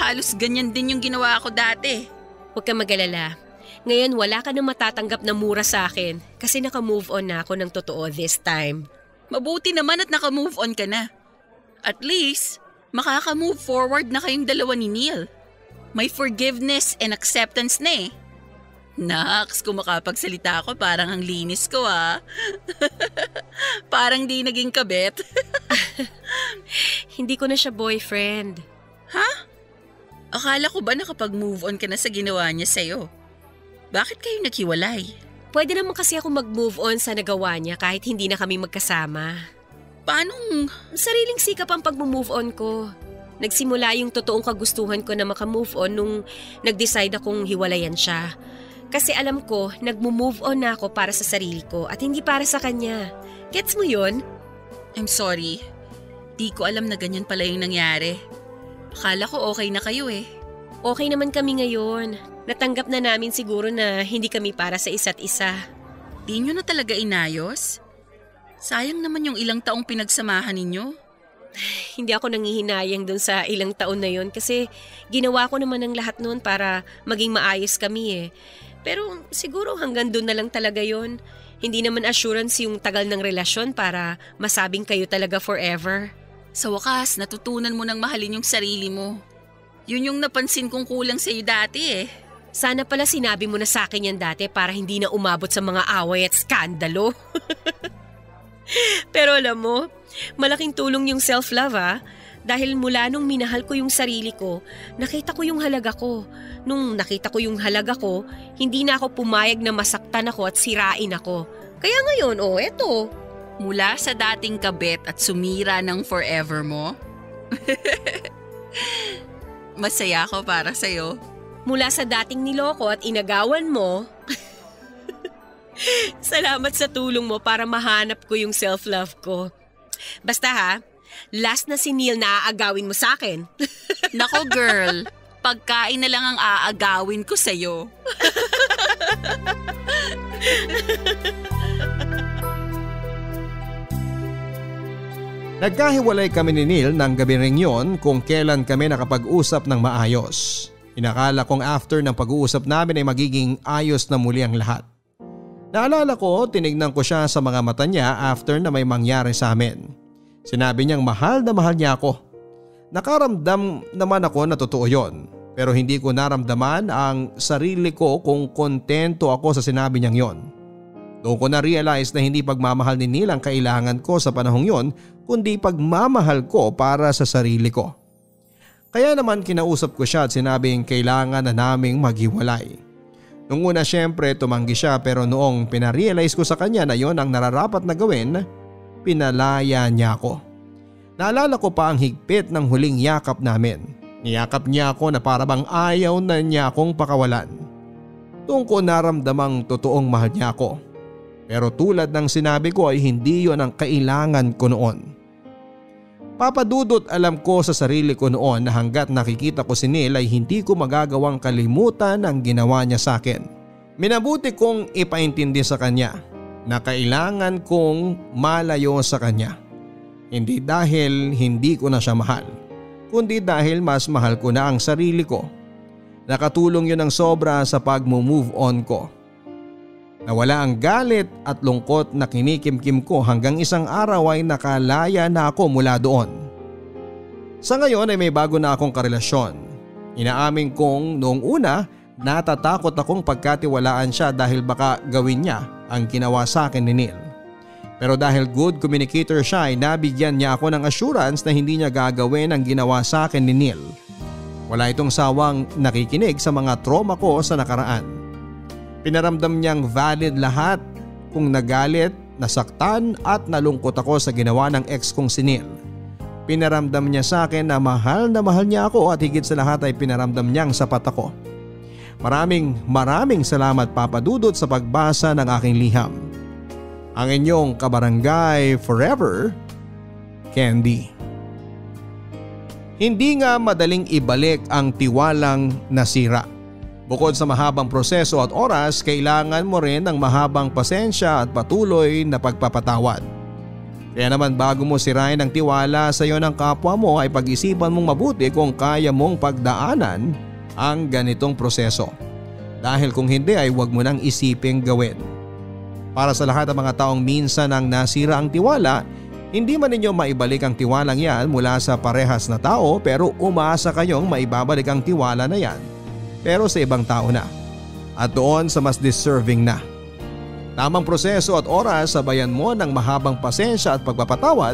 Speaker 2: Halos ganyan din yung ginawa ako dati.
Speaker 8: Huwag ka mag-alala. Ngayon wala ka nang matatanggap na mura sa akin kasi naka-move on na ako ng totoo this time.
Speaker 2: Mabuti naman at naka-move on ka na. At least, makaka-move forward na kayong dalawa ni Neil. May forgiveness and acceptance na eh. Naks, kung makapagsalita ako parang ang linis ko ah. Parang di naging kabet.
Speaker 8: Hindi ko na siya boyfriend.
Speaker 2: Ha? Akala ko ba nakapag-move on ka na sa ginawa niya sa'yo? Bakit kayo naghiwalay?
Speaker 8: Pwede naman kasi ako mag-move on sa nagawa niya kahit hindi na kami magkasama.
Speaker 2: Paanong?
Speaker 8: Sariling sikap ang pag-move on ko. Nagsimula yung totoong kagustuhan ko na maka-move on nung nag-decide akong hiwalayan siya. Kasi alam ko, nag-move on na ako para sa sarili ko at hindi para sa kanya. Gets mo yun?
Speaker 2: I'm sorry. Di ko alam na ganyan pala yung nangyari. Akala ko okay na kayo eh.
Speaker 8: Okay naman kami ngayon. Natanggap na namin siguro na hindi kami para sa isa't isa.
Speaker 2: Di nyo na talaga inayos? Sayang naman yung ilang taong pinagsamahan ninyo.
Speaker 8: Hindi ako nangihinayang dun sa ilang taon na yon kasi ginawa ko naman ang lahat noon para maging maayos kami eh. Pero siguro hanggang dun na lang talaga yon. Hindi naman assurance yung tagal ng relasyon para masabing kayo talaga forever.
Speaker 2: Sa wakas, natutunan mo nang mahalin yung sarili mo. Yun yung napansin kong kulang sa'yo dati eh.
Speaker 8: Sana pala sinabi mo na sa akin yan dati para hindi na umabot sa mga away at skandalo. Pero alam mo, malaking tulong yung self-love ah. Dahil mula nung minahal ko yung sarili ko, nakita ko yung halaga ko. Nung nakita ko yung halaga ko, hindi na ako pumayag na masaktan ako at sirain ako. Kaya ngayon, eto.
Speaker 2: Mula sa dating kabit at sumira ng forever mo? Masaya ako para sa'yo.
Speaker 8: Mula sa dating niloko at inagawan mo, salamat sa tulong mo para mahanap ko yung self-love ko. Basta ha, last na si Neil na aagawin mo sa akin.
Speaker 2: Nako girl, pagkain na lang ang aagawin ko sa'yo.
Speaker 5: Nagkahiwalay kami ni Neil ng gabi ring yon kung kailan kami nakapag-usap ng maayos. Inakala kong after ng pag-uusap namin ay magiging ayos na muli ang lahat. Naalala ko, tinignan ko siya sa mga mata niya after na may mangyari sa amin. Sinabi niyang mahal na mahal niya ako. Nakaramdam naman ako na totoo yon, pero hindi ko naramdaman ang sarili ko kung kontento ako sa sinabi niyang yon. Doon ko na-realize na hindi pagmamahal ni Neil ang kailangan ko sa panahong yon, kundi pagmamahal ko para sa sarili ko. Kaya naman kinausap ko siya at sinabing kailangan na naming maghiwalay. Nung una syempre tumanggi siya, pero noong pinarealize ko sa kanya na yon ang nararapat na gawin, pinalaya niya ako. Naalala ko pa ang higpit ng huling yakap namin. Niyakap niya ako na parabang ayaw na niya akong pakawalan. Doon ko naramdamang totoong mahal niya ako. Pero tulad ng sinabi ko ay hindi yon ang kailangan ko noon. Papadudot, alam ko sa sarili ko noon na hanggat nakikita ko si Neil ay hindi ko magagawang kalimutan ang ginawa niya sa akin. Minabuti kong ipaintindi sa kanya na kailangan kong malayo sa kanya. Hindi dahil hindi ko na siya mahal, kundi dahil mas mahal ko na ang sarili ko. Nakatulong yun ng sobra sa pag-move on ko. Nawala ang galit at lungkot na kinikimkim ko hanggang isang araw ay nakalaya na ako mula doon. Sa ngayon ay may bago na akong karelasyon. Inaamin kong noong una natatakot akong pagkatiwalaan siya dahil baka gawin niya ang ginawa sa akin ni Neil. Pero dahil good communicator siya ay nabigyan niya ako ng assurance na hindi niya gagawin ang ginawa sa akin ni Neil. Wala itong sawang nakikinig sa mga trauma ko sa nakaraan. Pinaramdam niyang valid lahat kung nagalit, nasaktan at nalungkot ako sa ginawa ng ex kong si Neil. Pinaramdam niya sa akin na mahal niya ako at higit sa lahat ay pinaramdam niyang sapat ako. Maraming salamat Papa Dudut sa pagbasa ng aking liham. Ang inyong kabarangay forever, Candy. Hindi nga madaling ibalik ang tiwalang nasira. Bukod sa mahabang proseso at oras, kailangan mo rin ng mahabang pasensya at patuloy na pagpapatawad. Kaya naman bago mo sirain ang tiwala sa iyo ng kapwa mo ay pag-isipan mong mabuti kung kaya mong pagdaanan ang ganitong proseso. Dahil kung hindi ay huwag mo nang isiping gawin. Para sa lahat ng mga taong minsan ang nasira ang tiwala, hindi man ninyo maibalik ang tiwalang yan mula sa parehas na tao, pero umasa kayong maibabalik ang tiwala na yan. Pero sa ibang tao na at doon sa mas deserving na. Tamang proseso at oras sabayan mo ng mahabang pasensya at pagpapatawad,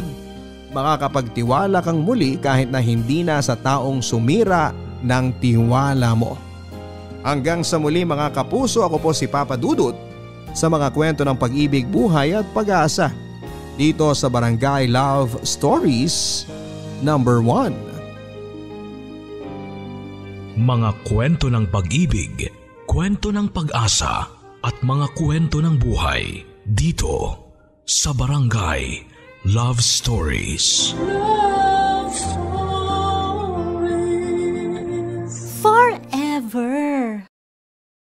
Speaker 5: makakapagtiwala kang muli kahit na hindi na sa taong sumira ng tiwala mo. Hanggang sa muli mga kapuso, ako po si Papa Dudut sa mga kwento ng pag-ibig, buhay at pag-asa dito sa Barangay Love Stories number 1.
Speaker 3: Mga kwento ng pag-ibig, kwento ng pag-asa at mga kwento ng buhay dito sa Barangay Love Stories.
Speaker 10: Love Stories.